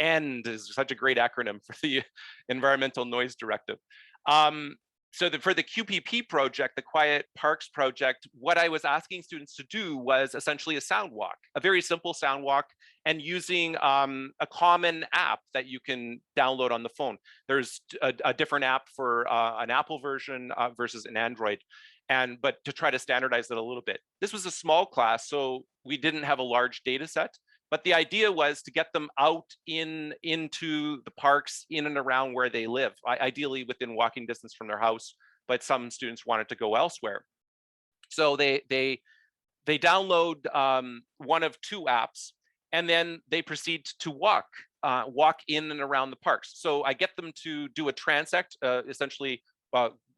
END is such a great acronym for the Environmental Noise Directive. So for the QPP project, the Quiet Parks project, what I was asking students to do was essentially a sound walk, a very simple sound walk, and using a common app that you can download on the phone. There's a different app for an Apple version versus an Android. But to try to standardize it a little bit. This was a small class, so we didn't have a large data set, but the idea was to get them out into the parks in and around where they live, ideally within walking distance from their house, but some students wanted to go elsewhere. So they download one of two apps, and then they proceed to walk in and around the parks. So I get them to do a transect, essentially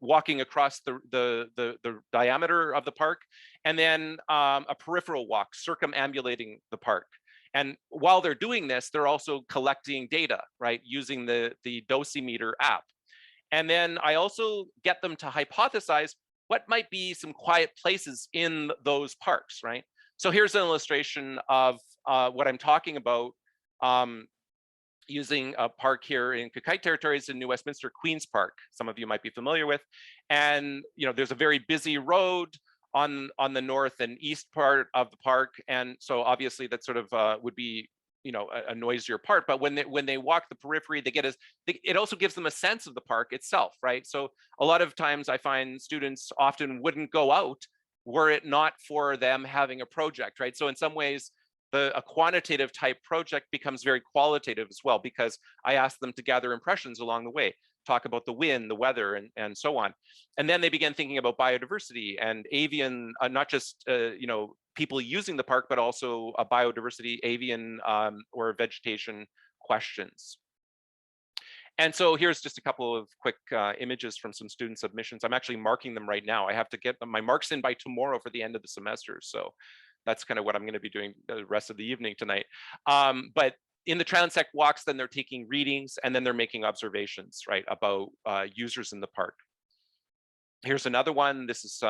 walking across the diameter of the park, and then a peripheral walk, circumambulating the park. And while they're doing this, they're also collecting data, right, using the dosimeter app. And then I also get them to hypothesize what might be some quiet places in those parks, right? So here's an illustration of what I'm talking about, using a park here in Coquitlam territories in New Westminster, Queen's Park, some of you might be familiar with. And there's a very busy road on the north and east part of the park. And so obviously that sort of would be a noisier part, but when they walk the periphery, it also gives them a sense of the park itself, right? So a lot of times I find students often wouldn't go out were it not for them having a project, right? So in some ways, a quantitative type project becomes very qualitative as well, because I ask them to gather impressions along the way, talk about the wind, the weather, and so on. And then they begin thinking about biodiversity and avian, not just people using the park, but also a biodiversity, avian or vegetation questions. And so here's just a couple of quick images from some student submissions. I'm actually marking them right now. I have to get my marks in by tomorrow for the end of the semester. So that's kind of what I'm going to be doing the rest of the evening tonight. But in the transect walks, then they're taking readings, and then they're making observations, right, about users in the park. Here's another one. This is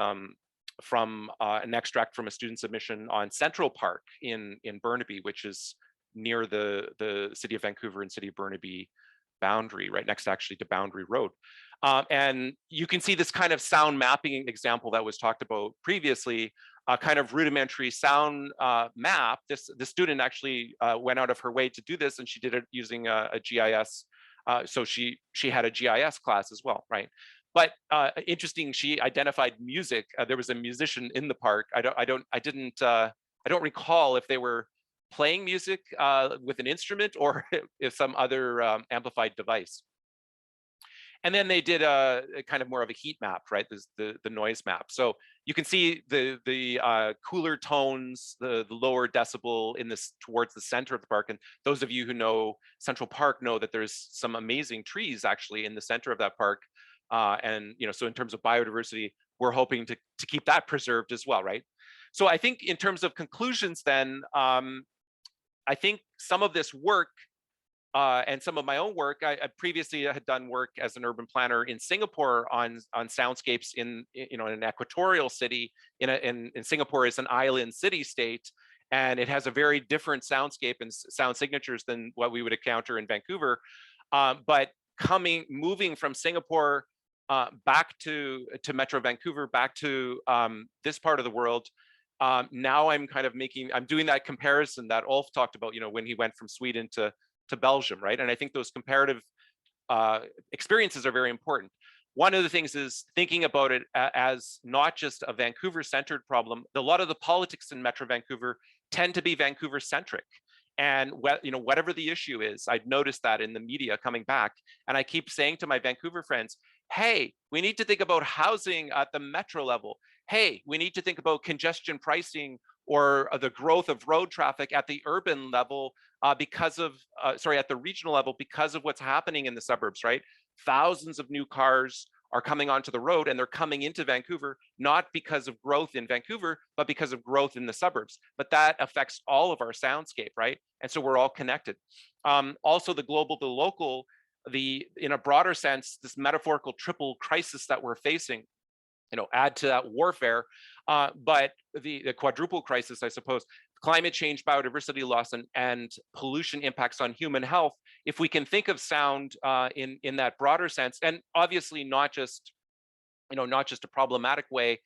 from an extract from a student submission on Central Park in Burnaby, which is near the City of Vancouver and City of Burnaby boundary, right next actually to Boundary Road. And you can see this kind of sound mapping example that was talked about previously, a kind of rudimentary sound map. The student actually went out of her way to do this, and she did it using a GIS. So she had a GIS class as well, right? But interesting, she identified music. There was a musician in the park. I don't recall if they were playing music with an instrument or if some other amplified device. And then they did a kind of more of a heat map, right? The noise map. So you can see the cooler tones, the lower decibel towards the center of the park. And those of you who know Central Park know that there's some amazing trees actually in the center of that park. And so in terms of biodiversity, we're hoping to keep that preserved as well, right? So I think in terms of conclusions then, I think some of this work and some of my own work, I previously had done work as an urban planner in Singapore on soundscapes in an equatorial city. In Singapore is an island city state, and it has a very different soundscape and sound signatures than what we would encounter in Vancouver. But moving from Singapore back to Metro Vancouver, back to this part of the world, now I'm kind of I'm doing that comparison that Ulf talked about, when he went from Sweden to Belgium, right? And I think those comparative experiences are very important. One of the things is thinking about it as not just a Vancouver-centered problem. A lot of the politics in Metro Vancouver tend to be Vancouver-centric. And whatever the issue is, I've noticed that in the media coming back. And I keep saying to my Vancouver friends, hey, we need to think about housing at the metro level. Hey, we need to think about congestion pricing or the growth of road traffic at the urban level at the regional level because of what's happening in the suburbs, right? Thousands of new cars are coming onto the road, and they're coming into Vancouver, not because of growth in Vancouver, but because of growth in the suburbs. But that affects all of our soundscape, right? And so we're all connected. Also the global, the local, in a broader sense, this metaphorical triple crisis that we're facing, add to that warfare, but the quadruple crisis, I suppose, climate change, biodiversity loss, and pollution impacts on human health. If we can think of sound in that broader sense, and obviously not just a problematic way,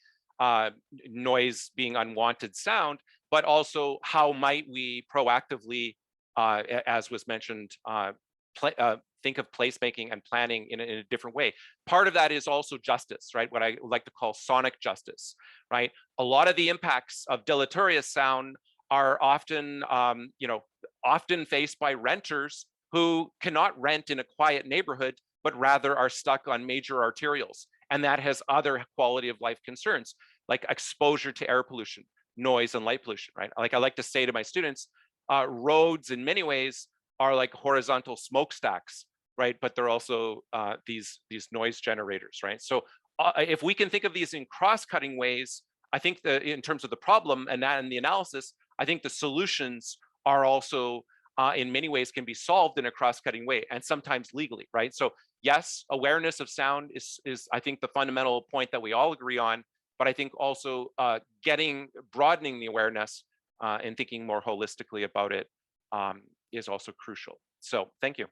noise being unwanted sound, but also how might we proactively, as was mentioned, think of placemaking and planning in a different way. Part of that is also justice, right? What I like to call sonic justice, right? A lot of the impacts of deleterious sound are often, often faced by renters who cannot rent in a quiet neighborhood, but rather are stuck on major arterials. And that has other quality of life concerns, like exposure to air pollution, noise, and light pollution, right? Like I like to say to my students, roads in many ways are like horizontal smokestacks, right? But they're also these noise generators, right? So if we can think of these in cross-cutting ways, I think that in terms of the problem and the analysis, I think the solutions are also in many ways can be solved in a cross-cutting way, and sometimes legally, right? So yes, awareness of sound is I think the fundamental point that we all agree on, but I think also broadening the awareness and thinking more holistically about it is also crucial. So thank you.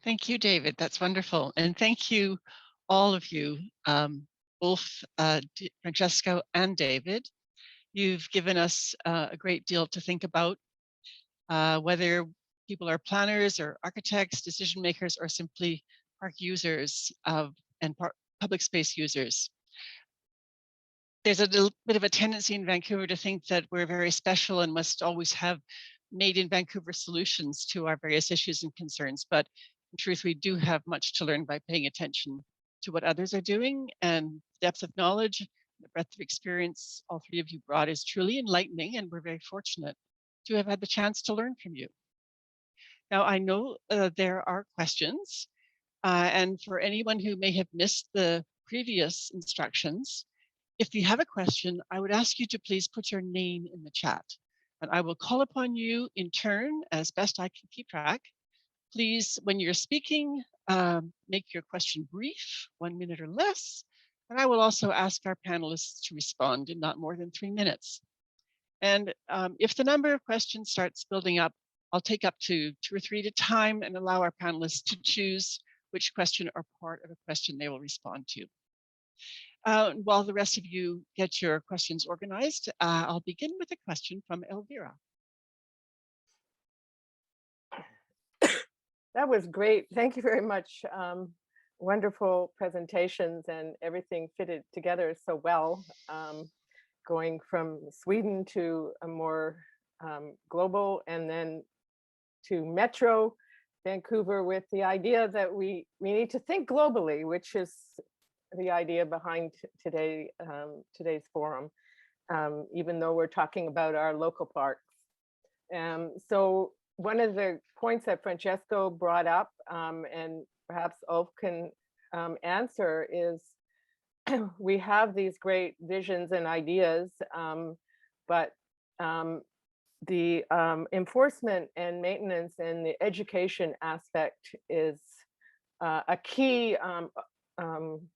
Thank you, David. That's wonderful. And thank you, all of you, Ulf, Francesco, and David. You've given us a great deal to think about, whether people are planners or architects, decision makers, or simply park users and public space users. There's a little bit of a tendency in Vancouver to think that we're very special and must always have made in Vancouver solutions to our various issues and concerns. But in truth, we do have much to learn by paying attention to what others are doing, and depth of knowledge, the breadth of experience all three of you brought is truly enlightening, and we're very fortunate to have had the chance to learn from you. Now, I know there are questions, and for anyone who may have missed the previous instructions, if you have a question, I would ask you to please put your name in the chat, and I will call upon you in turn as best I can keep track. Please, when you're speaking, make your question brief, 1 minute or less, and I will also ask our panelists to respond in not more than 3 minutes. And if the number of questions starts building up, I'll take up to 2 or 3 at a time and allow our panelists to choose which question or part of a question they will respond to. While the rest of you get your questions organized, I'll begin with a question from Elvira. That was great. Thank you very much. Wonderful presentations, and everything fitted together so well. Going from Sweden to a more global, and then to Metro Vancouver, with the idea that we need to think globally, which is the idea behind today's forum, even though we're talking about our local parks. So one of the points that Francesco brought up, and perhaps Ulf can answer, is we have these great visions and ideas, but the enforcement and maintenance and the education aspect is a key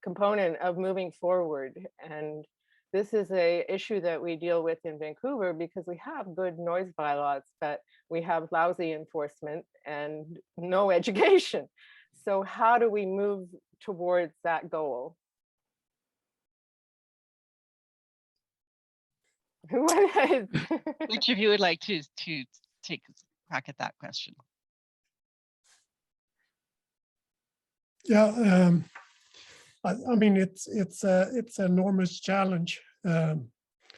component of moving forward. And this is a issue that we deal with in Vancouver because we have good noise bylaws, but we have lousy enforcement and no education. So how do we move towards that goal? Which of you would like to take a crack at that question? Yeah, I mean, it's an enormous challenge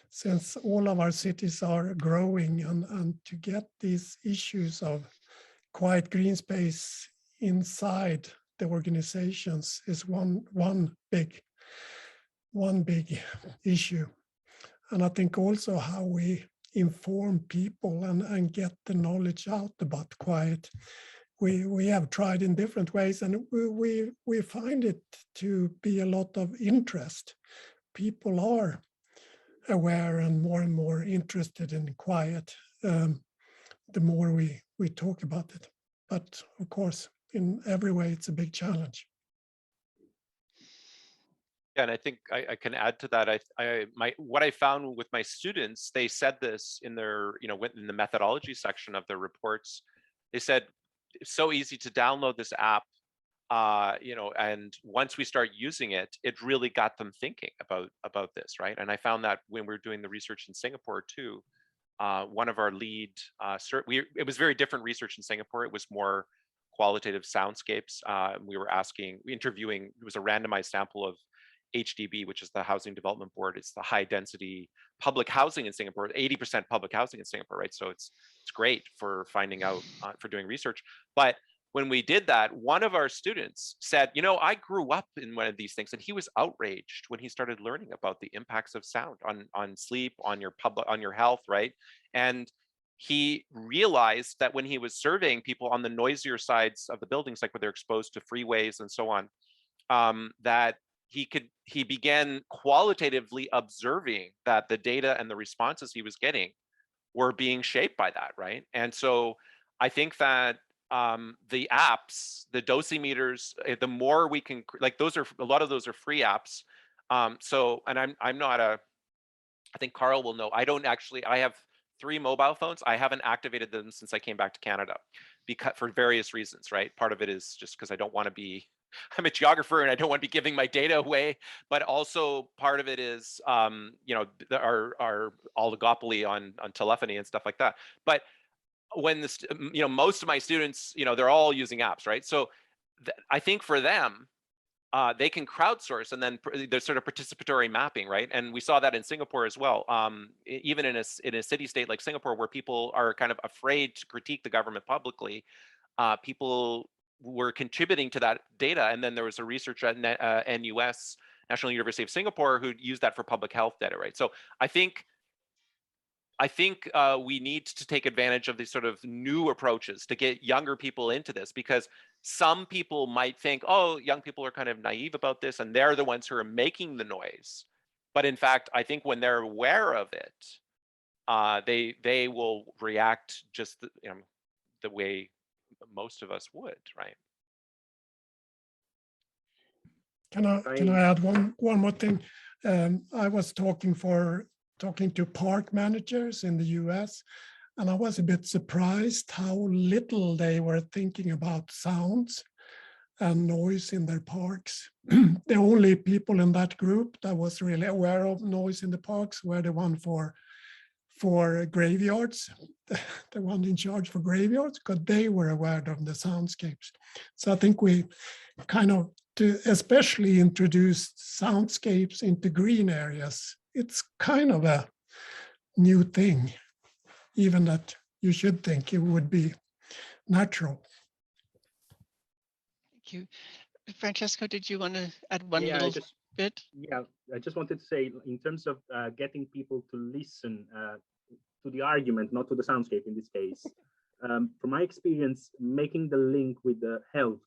since all of our cities are growing, and to get these issues of quiet green space inside the organizations is one big issue. And I think also how we inform people and get the knowledge out about quiet. We have tried in different ways, and we find it to be a lot of interest. People are aware and more interested in quiet the more we talk about it. But of course, in every way, it's a big challenge. Yeah, and I think I can add to that. What I found with my students, they said this in their, in the methodology section of their reports. They said it's so easy to download this app, and once we start using it, it really got them thinking about this, right? And I found that when we were doing the research in Singapore too, one of our lead, it was very different research in Singapore. It was more qualitative soundscapes. We were interviewing, it was a randomized sample of HDB, which is the Housing Development Board. It's the high density public housing in Singapore, 80% public housing in Singapore, right? So it's great for finding out, for doing research. But when we did that, one of our students said, I grew up in one of these things, and he was outraged when he started learning about the impacts of sound on sleep, on your health, right? And he realized that when he was surveying people on the noisier sides of the buildings, like where they're exposed to freeways and so on, that he began qualitatively observing that the data and the responses he was getting were being shaped by that, right? And so I think that the apps, the dosimeters, the more we can, like a lot of those are free apps. And I'm not I think Karl will know, I have 3 mobile phones. I haven't activated them since I came back to Canada because for various reasons, right? Part of it is just because I don't want to be, I'm a geographer and I don't want to be giving my data away, but also part of it is, our oligopoly on telephony and stuff like that. But when this, most of my students, they're all using apps, right? So I think for them, they can crowdsource, and then there's sort of participatory mapping, right? And we saw that in Singapore as well. Even in a city state like Singapore, where people are kind of afraid to critique the government publicly, people were contributing to that data. And then there was a researcher at NUS, National University of Singapore, who used that for public health data, right? So I think we need to take advantage of these sort of new approaches to get younger people into this, because some people might think, oh, young people are kind of naive about this, and they're the ones who are making the noise. But in fact, I think when they're aware of it, they will react just the way most of us would, right? Can I add one more thing? I was talking to park managers in the US, and I was a bit surprised how little they were thinking about sounds and noise in their parks. The only people in that group that was really aware of noise in the parks were the one for graveyards, the one in charge for graveyards, because they were aware of the soundscapes. So I think we kind of, to especially introduce soundscapes into green areas, it's kind of a new thing, even that you should think it would be natural. Thank you. Francesco, did you want to add one Yeah, little bit? Yeah, I just wanted to say, in terms of getting people to listen to the argument, not to the soundscape in this case, from my experience, making the link with the health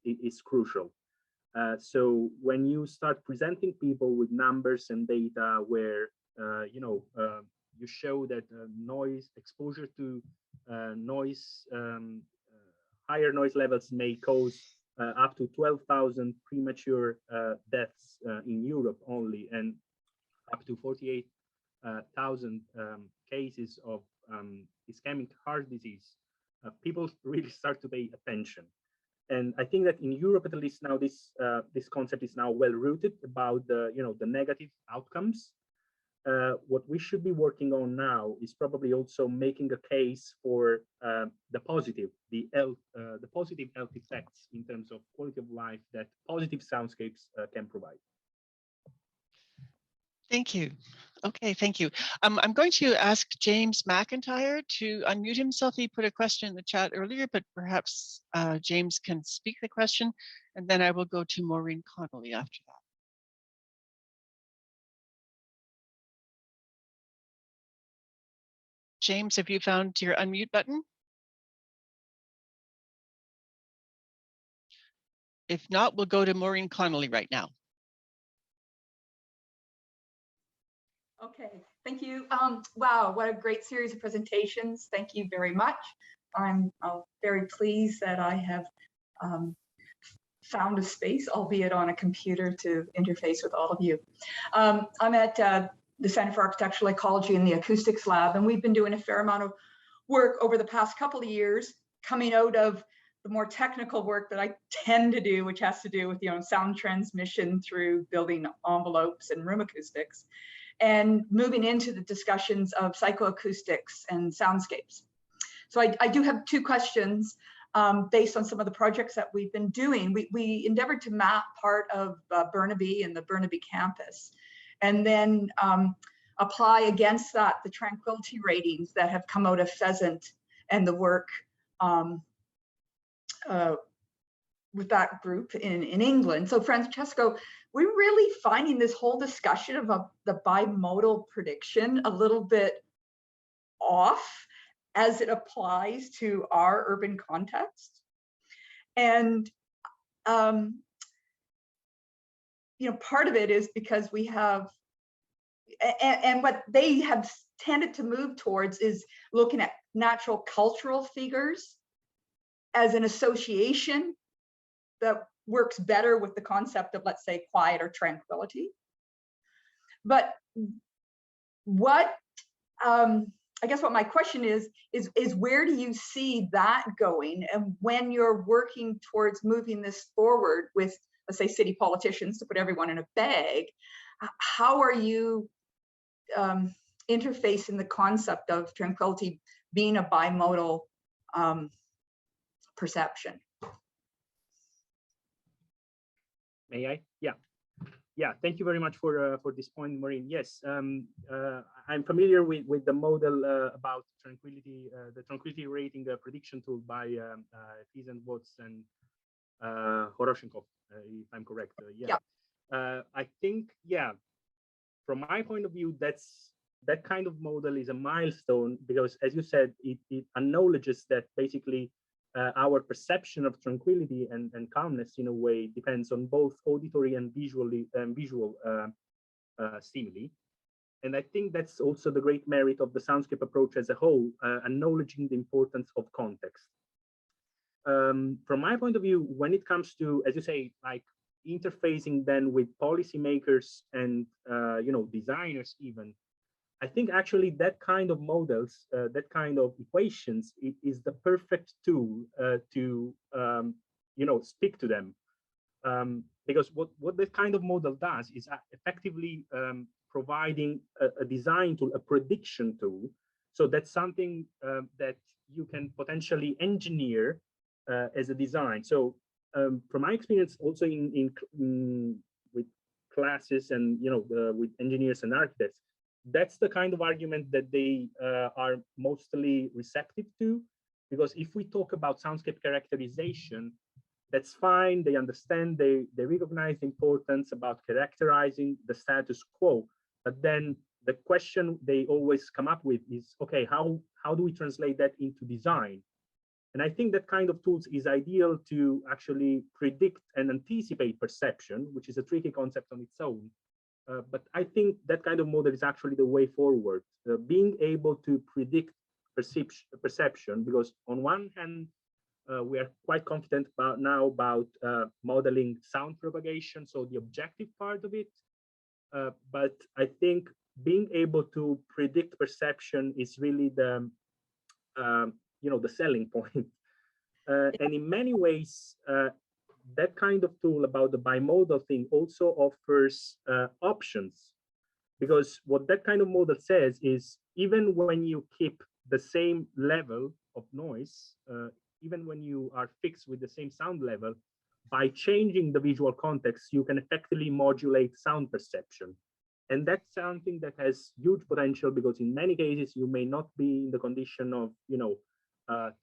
is crucial. So when you start presenting people with numbers and data where you show that noise exposure to noise, higher noise levels may cause up to 12,000 premature deaths in Europe only, and up to 48,000 cases of ischemic heart disease. People really start to pay attention. And I think that in Europe, at least now, this concept is now well rooted about the the negative outcomes. What we should be working on now is probably also making a case for the positive health effects in terms of quality of life that positive soundscapes can provide. Thank you. Okay, thank you. I'm going to ask James McIntyre to unmute himself. He put a question in the chat earlier, but perhaps James can speak the question, and then I will go to Maureen Connolly after that. James, have you found your unmute button? If not, we'll go to Maureen Connolly right now. Okay, thank you. Wow, what a great series of presentations. Thank you very much. I'm very pleased that I have found a space, albeit on a computer, to interface with all of you. I'm at the Center for Architectural Ecology in the Acoustics Lab, and we've been doing a fair amount of work over the past couple of years, coming out of the more technical work that I tend to do, which has to do with sound transmission through building envelopes and room acoustics, and moving into the discussions of psychoacoustics and soundscapes. So I do have two questions based on some of the projects that we've been doing. We endeavored to map part of Burnaby and the Burnaby campus, and then apply against that the tranquility ratings that have come out of Pheasant and the work with that group in England. So Francesco, we're really finding this whole discussion of the bimodal prediction a little bit off as it applies to our urban context. And part of it is because we have, and what they have tended to move towards is looking at natural cultural figures as an association that works better with the concept of, let's say, quiet or tranquility. But what, I guess what my question is where do you see that going? And when you're working towards moving this forward with, let's say, city politicians, to put everyone in a bag, how are you interfacing the concept of tranquility being a bimodal perception? May I? Yeah. Thank you very much for this point, Maureen. Yes, I'm familiar with the model about tranquility, the tranquility rating prediction tool by Pheasant, Watts, and Horoshenkov, if I'm correct. I think, from my point of view, that kind of model is a milestone because, as you said, it acknowledges that basically our perception of tranquility and calmness, in a way, depends on both auditory and visual stimuli. And I think that's also the great merit of the soundscape approach as a whole, acknowledging the importance of context. From my point of view, when it comes to, as you say, like interfacing then with policymakers and designers even, I think actually that kind of models, that kind of equations, it is the perfect tool to speak to them, because what that kind of model does is effectively providing a design tool, a prediction tool. So that's something that you can potentially engineer as a design. So from my experience, also with classes and with engineers and architects, that's the kind of argument that they are mostly receptive to, because if we talk about soundscape characterization, that's fine. They understand, they recognize the importance about characterizing the status quo. But then the question they always come up with is, okay, how do we translate that into design? And I think that kind of tools is ideal to actually predict and anticipate perception, which is a tricky concept on its own. But I think that kind of model is actually the way forward. Being able to predict perception, because on one hand, we are quite confident about modeling sound propagation, so the objective part of it. But I think being able to predict perception is really the the selling point. And in many ways, that kind of tool about the bimodal thing also offers options, because what that kind of model says is even when you keep the same level of noise, even when you are fixed with the same sound level, by changing the visual context, you can effectively modulate sound perception. And that's something that has huge potential, because in many cases, you may not be in the condition of,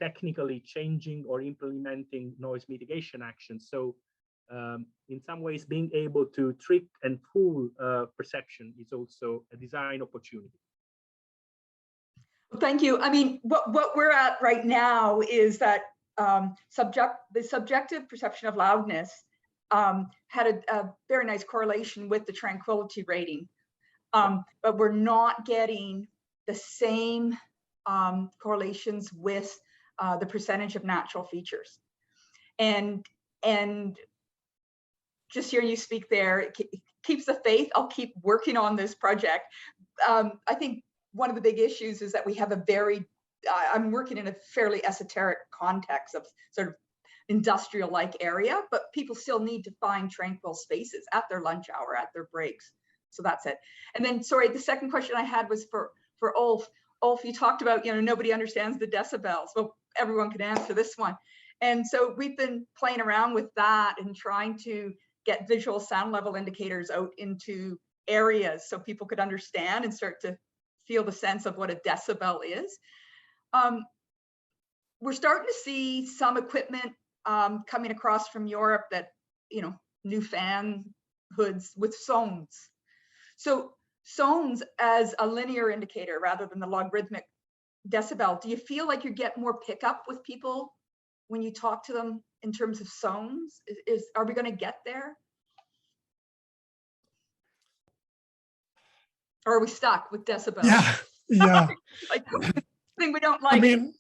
technically changing or implementing noise mitigation actions. So in some ways, being able to trick and fool perception is also a design opportunity. Thank you. I mean, what we're at right now is that the subjective perception of loudness had a very nice correlation with the tranquility rating, but we're not getting the same correlations with the percentage of natural features. And just hearing you speak there, it keeps the faith. I'll keep working on this project. I think one of the big issues is that we have a I'm working in a fairly esoteric context of sort of industrial-like area, but people still need to find tranquil spaces at their lunch hour, at their breaks. So that's it. And then, sorry, the second question I had was for Ulf. Ulf, you talked about, nobody understands the decibels. Well, everyone can answer this one. And so we've been playing around with that and trying to get visual sound level indicators out into areas so people could understand and start to feel the sense of what a decibel is. We're starting to see some equipment coming across from Europe that, new fan hoods with zones. So zones as a linear indicator rather than the logarithmic decibel, do you feel like you get more pickup with people when you talk to them in terms of zones? Are we going to get there? Or are we stuck with decibels? Yeah. Like, thing we don't like. I mean,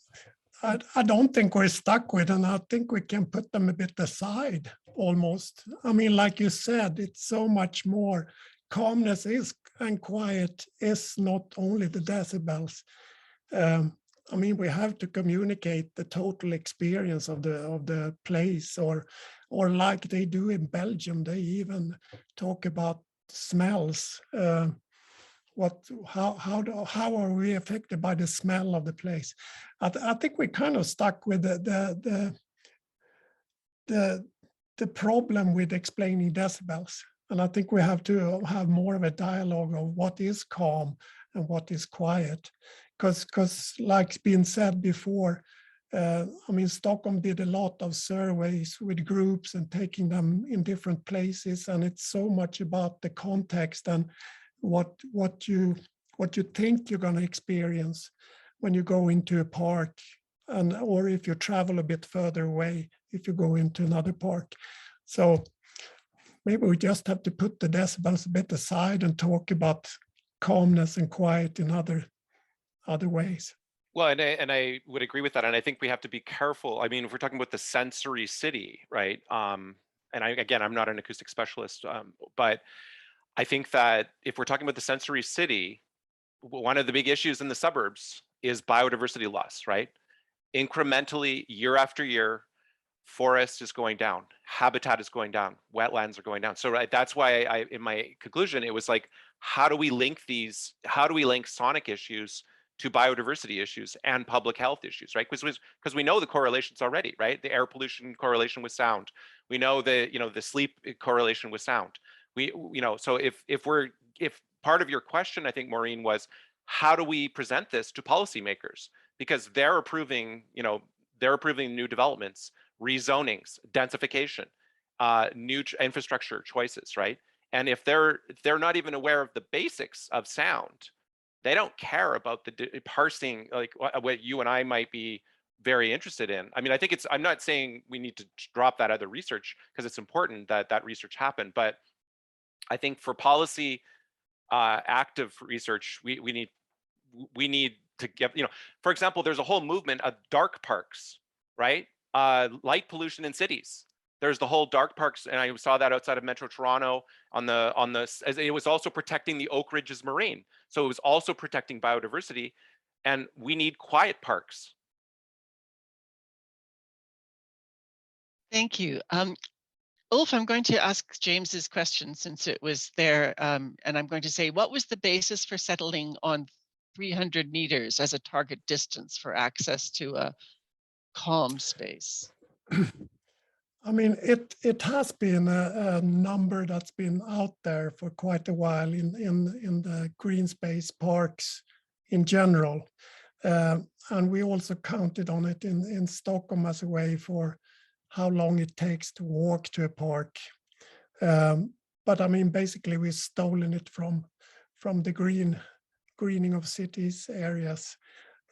I don't think we're stuck with, and I think we can put them a bit aside almost. I mean, like you said, it's so much more. Calmness is and quiet is not only the decibels. I mean, we have to communicate the total experience of the place, or like they do in Belgium, they even talk about smells. How are we affected by the smell of the place? I think we're kind of stuck with the problem with explaining decibels. And I think we have to have more of a dialogue of what is calm and what is quiet. Because like been said before, I mean, Stockholm did a lot of surveys with groups and taking them in different places. And it's so much about the context and what you think you're going to experience when you go into a park, or if you travel a bit further away, if you go into another park. So maybe we just have to put the decibels a bit aside and talk about calmness and quiet in other ways. Well, and I would agree with that. And I think we have to be careful. I mean, if we're talking about the sensory city, right? And I'm not an acoustic specialist, but I think that if we're talking about the sensory city, one of the big issues in the suburbs is biodiversity loss, right? Incrementally, year after year, forest is going down, habitat is going down, wetlands are going down. So that's why in my conclusion, it was like, how do we link sonic issues to biodiversity issues and public health issues, right? Because we know the correlations already, right? The air pollution correlation with sound. We know the sleep correlation with sound. So if part of your question, I think, Maureen, was how do we present this to policymakers? Because they're approving new developments, rezonings, densification, new infrastructure choices, right? And if they're not even aware of the basics of sound, they don't care about the parsing, like what you and I might be very interested in. I mean, I think I'm not saying we need to drop that other research, because it's important that that research happen, but I think for policy active research, we need to get, for example, there's a whole movement of dark parks, right? Light pollution in cities. There's the whole dark parks, and I saw that outside of Metro Toronto as it was also protecting the Oak Ridges Moraine. So it was also protecting biodiversity, and we need quiet parks. Thank you. Ulf, I'm going to ask James's question since it was there, and I'm going to say, what was the basis for settling on 300 meters as a target distance for access to a calm space? I mean, it has been a number that's been out there for quite a while in the green space parks in general. And we also counted on it in Stockholm as a way for how long it takes to walk to a park. But I mean, basically we've stolen it from the greening of cities areas.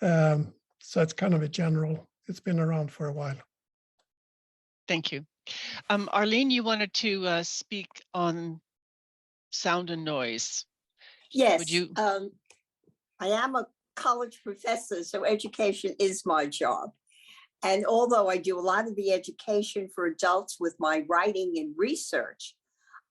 So it's kind of a general, it's been around for a while. Thank you. Arlene, you wanted to speak on sound and noise. Yes, Would you? I am a college professor, so education is my job. And although I do a lot of the education for adults with my writing and research,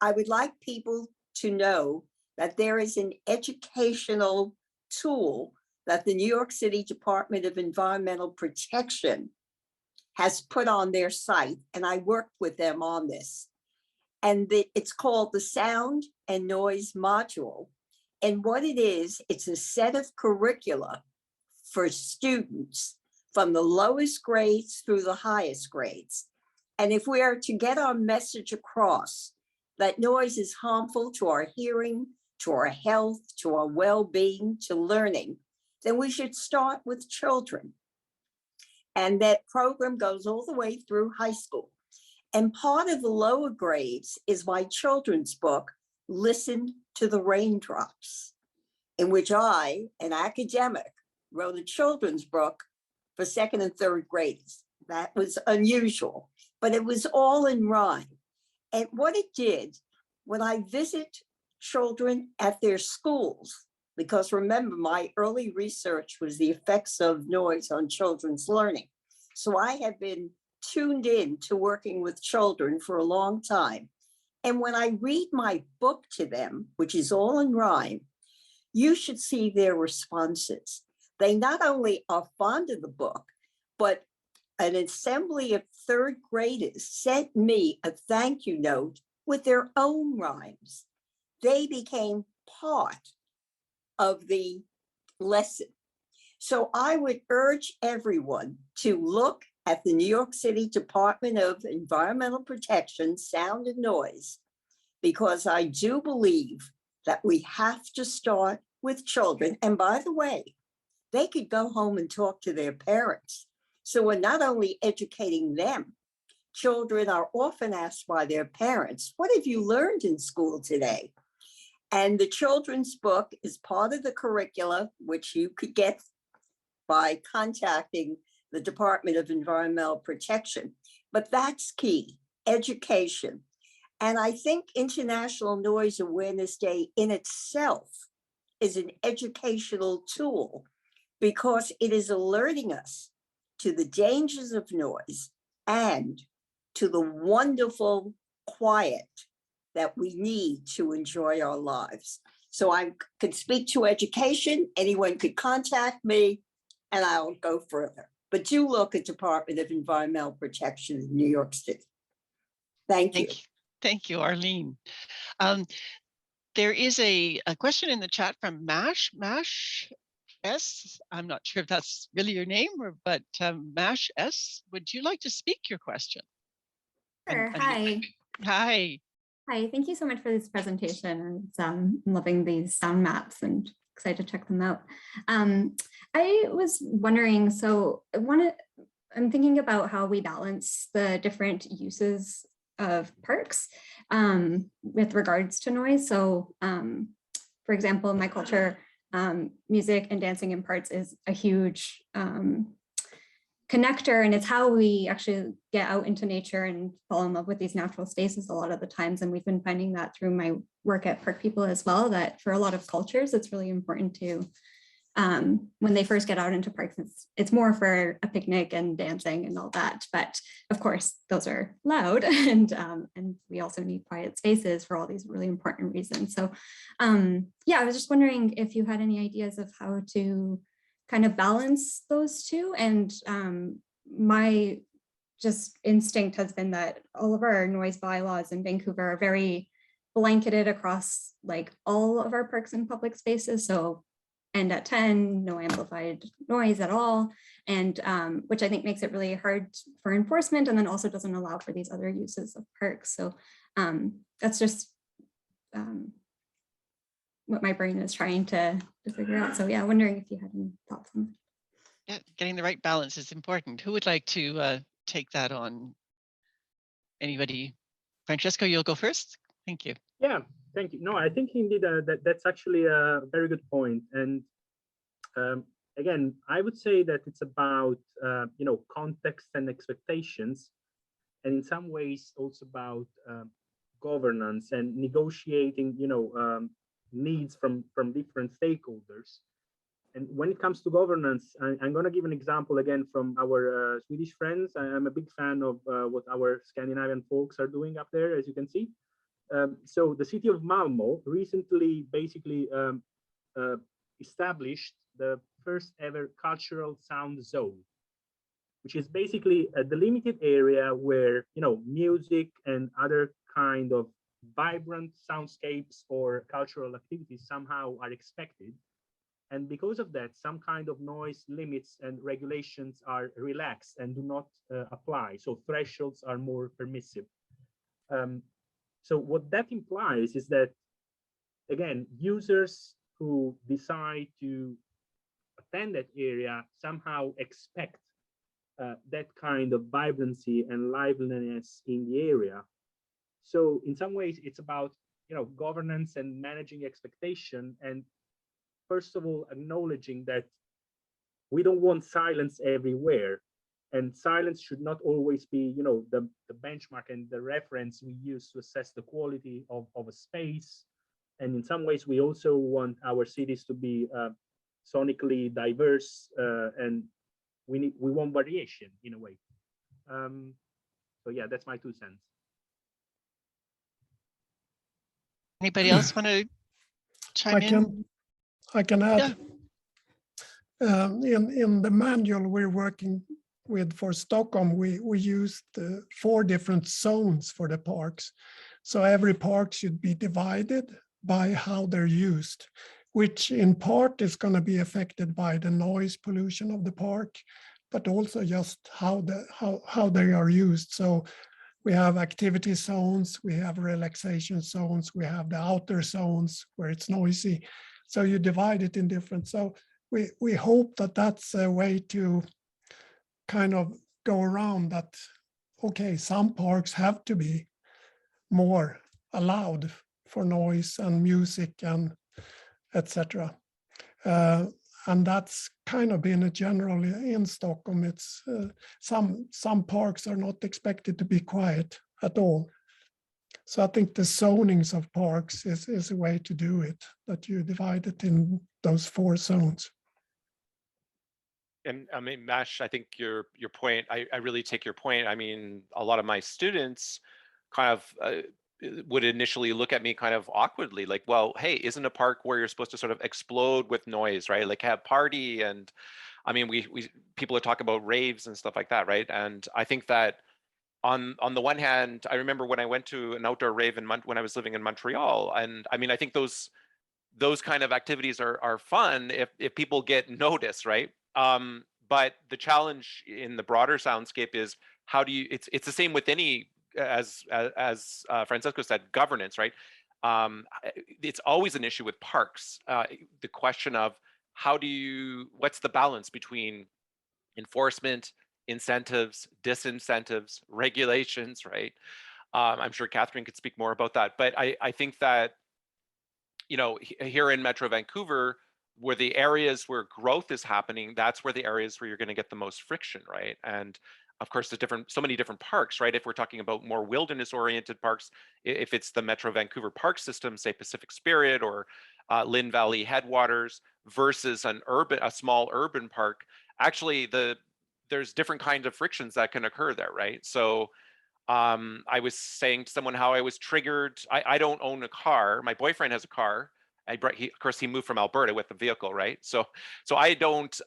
I would like people to know that there is an educational tool that the New York City Department of Environmental Protection has put on their site, and I worked with them on this. And it's called the Sound and Noise Module. And what it is, it's a set of curricula for students from the lowest grades through the highest grades. And if we are to get our message across that noise is harmful to our hearing, to our health, to our well-being, to learning, then we should start with children. And that program goes all the way through high school. And part of the lower grades is my children's book, Listen to the Raindrops, in which I, an academic, wrote a children's book for second and third graders. That was unusual, but it was all in rhyme. And what it did, when I visit children at their schools, because remember, my early research was the effects of noise on children's learning. So I have been tuned in to working with children for a long time. And when I read my book to them, which is all in rhyme, you should see their responses. They not only are fond of the book, but an assembly of third graders sent me a thank you note with their own rhymes. They became part of the lesson. So I would urge everyone to look at the New York City Department of Environmental Protection, Sound and Noise, because I do believe that we have to start with children. And by the way, they could go home and talk to their parents. So we're not only educating them, children are often asked by their parents, what have you learned in school today? And the children's book is part of the curricula, which you could get by contacting the Department of Environmental Protection. But that's key, education. And I think International Noise Awareness Day in itself is an educational tool because it is alerting us to the dangers of noise and to the wonderful quiet that we need to enjoy our lives. So I could speak to education, anyone could contact me, and I'll go further. But do look at Department of Environmental Protection in New York City. Thank you. Thank you, Arlene. There is a question in the chat from Mash S. I'm not sure if that's really your name, but Mash S, would you like to speak your question? Sure. Hi. Hi. Hi, thank you so much for this presentation. I'm loving these sound maps and excited to check them out. I was wondering, so I'm thinking about how we balance the different uses of parks with regards to noise. So for example, in my culture, music and dancing in parks is a huge connector, and it's how we actually get out into nature and fall in love with these natural spaces a lot of the times. And we've been finding that through my work at Park People as well, that for a lot of cultures, it's really important to, when they first get out into parks, it's more for a picnic and dancing and all that. But of course, those are loud, and we also need quiet spaces for all these really important reasons. So yeah, I was just wondering if you had any ideas of how to kind of balance those two. And my just instinct has been that all of our noise bylaws in Vancouver are very blanketed across like all of our parks and public spaces. So end at 10, no amplified noise at all. And which I think makes it really hard for enforcement, and then also doesn't allow for these other uses of parks. So that's just what my brain is trying to figure out. So yeah, wondering if you had any thoughts on that. Yeah, getting the right balance is important. Who would like to take that on? Anybody? Francesco, you'll go first. Thank you. Yeah, thank you. No, I think indeed that's actually a very good point. And again, I would say that it's about context and expectations, and in some ways also about governance and negotiating needs from different stakeholders. And when it comes to governance, I'm going to give an example again from our Swedish friends. I'm a big fan of what our Scandinavian folks are doing up there, as you can see. So the city of Malmo recently basically established the first ever cultural sound zone, which is basically a delimited area where music and other kind of vibrant soundscapes or cultural activities somehow are expected. And because of that, some kind of noise limits and regulations are relaxed and do not apply. So thresholds are more permissive. So what that implies is that, again, users who decide to attend that area somehow expect that kind of vibrancy and liveliness in the area. So in some ways, it's about governance and managing expectation, and first of all, acknowledging that we don't want silence everywhere, and silence should not always be the benchmark and the reference we use to assess the quality of a space. And in some ways, we also want our cities to be sonically diverse, and we want variation in a way. So yeah, that's my 2 cents. Anybody else want to chime in? I can add. Yeah. In the manual we're working with for Stockholm, we used 4 different zones for the parks. So every park should be divided by how they're used, which in part is going to be affected by the noise pollution of the park, but also just how they are used. So we have activity zones, we have relaxation zones, we have the outer zones where it's noisy. So you divide it in different. So we hope that that's a way to kind of go around that. Okay, some parks have to be more allowed for noise and music and etc. And that's kind of been a general in Stockholm. It's some parks are not expected to be quiet at all. So I think the zonings of parks is a way to do it, that you divide it in those 4 zones. And I mean, Mash, I think your point, I really take your point. I mean, a lot of my students kind of would initially look at me kind of awkwardly, like, well, hey, isn't a park where you're supposed to sort of explode with noise, right? Like have party. And I mean, people are talking about raves and stuff like that, right? And I think that on the one hand, I remember when I went to an outdoor rave when I was living in Montreal, and I mean, I think those kind of activities are fun if people get noticed, right? But the challenge in the broader soundscape is how do you? It's the same with any, as Francesco said, governance, right? It's always an issue with parks. The question of what's the balance between enforcement, incentives, disincentives, regulations, right? I'm sure Catherine could speak more about that, but I think that, here in Metro Vancouver, where the areas where growth is happening, that's where the areas where you're going to get the most friction, right? And of course, there's so many different parks, right? If we're talking about more wilderness-oriented parks, if it's the Metro Vancouver park system, say Pacific Spirit or Lynn Valley Headwaters, versus a small urban park, actually there's different kinds of frictions that can occur there, right? So I was saying to someone how I was triggered. I don't own a car. My boyfriend has a car. Of course, he moved from Alberta with the vehicle, right? So I don't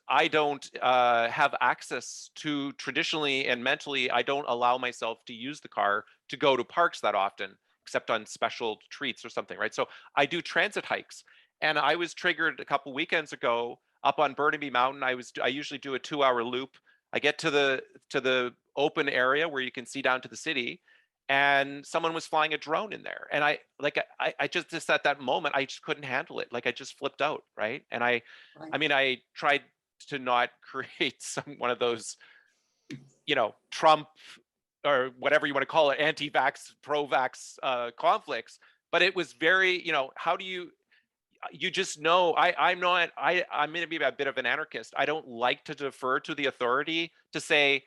have access to, traditionally and mentally, I don't allow myself to use the car to go to parks that often, except on special treats or something, right? So I do transit hikes, and I was triggered a couple weekends ago up on Burnaby Mountain. I usually do a 2-hour loop. I get to the open area where you can see down to the city, and someone was flying a drone in there, and I just at that moment I just couldn't handle it. Like, I just flipped out, right? And I mean, I tried to not create one of those, Trump or whatever you want to call it, anti-vax, pro-vax conflicts, but it was very, how do you just know, I'm going to be a bit of an anarchist. I don't like to defer to the authority to say,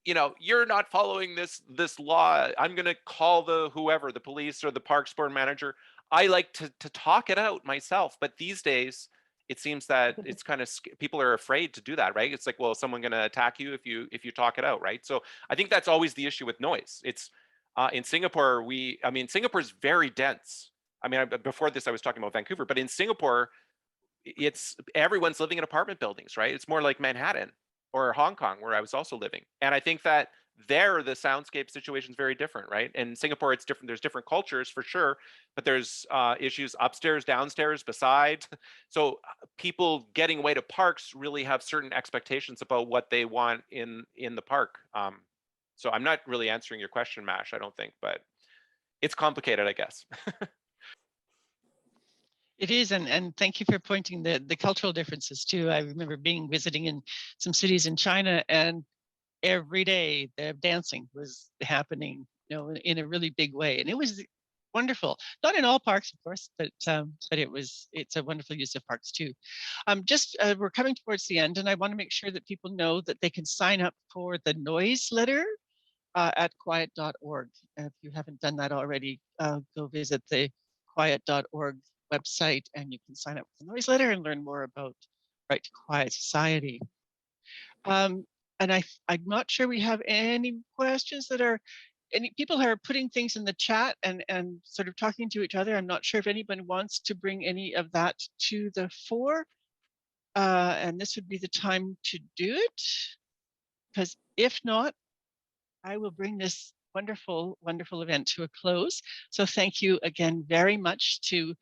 you're not following this law. I'm going to call the police or the parks board manager. I like to talk it out myself. But these days, it seems that it's kind of, people are afraid to do that, right? It's like, well, is someone going to attack you if you talk it out, right? So I think that's always the issue with noise. It's in Singapore, Singapore is very dense. Before this, I was talking about Vancouver, but in Singapore, everyone's living in apartment buildings, right? It's more like Manhattan or Hong Kong, where I was also living. And I think that there, the soundscape situation is very different, right? In Singapore, it's different. There's different cultures for sure, but there's issues upstairs, downstairs, beside. So people getting away to parks really have certain expectations about what they want in the park. So I'm not really answering your question, Mash, I don't think, but it's complicated, I guess. It is, and thank you for pointing the cultural differences too. I remember visiting in some cities in China, and every day the dancing was happening, in a really big way, and it was wonderful. Not in all parks, of course, but it's a wonderful use of parks too. We're coming towards the end, and I want to make sure that people know that they can sign up for the noise letter at quiet.org. If you haven't done that already, go visit the quiet.org website, and you can sign up for the noise letter and learn more about Right to Quiet Society. And I'm not sure we have any questions any people are putting things in the chat and sort of talking to each other. I'm not sure if anyone wants to bring any of that to the fore. And this would be the time to do it, because if not, I will bring this wonderful, wonderful event to a close. So thank you again very much to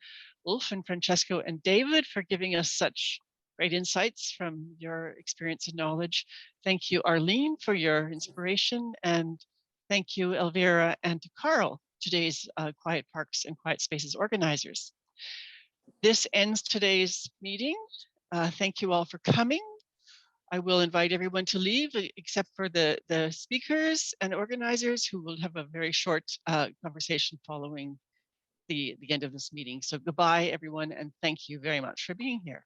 Ulf and Francesco and David for giving us such great insights from your experience and knowledge. Thank you, Arlene, for your inspiration. And thank you, Elvira, and to Karl, today's Quiet Parks and Quiet Spaces organizers. This ends today's meeting. Thank you all for coming. I will invite everyone to leave except for the speakers and organizers, who will have a very short conversation following the end of this meeting. So goodbye, everyone, and thank you very much for being here.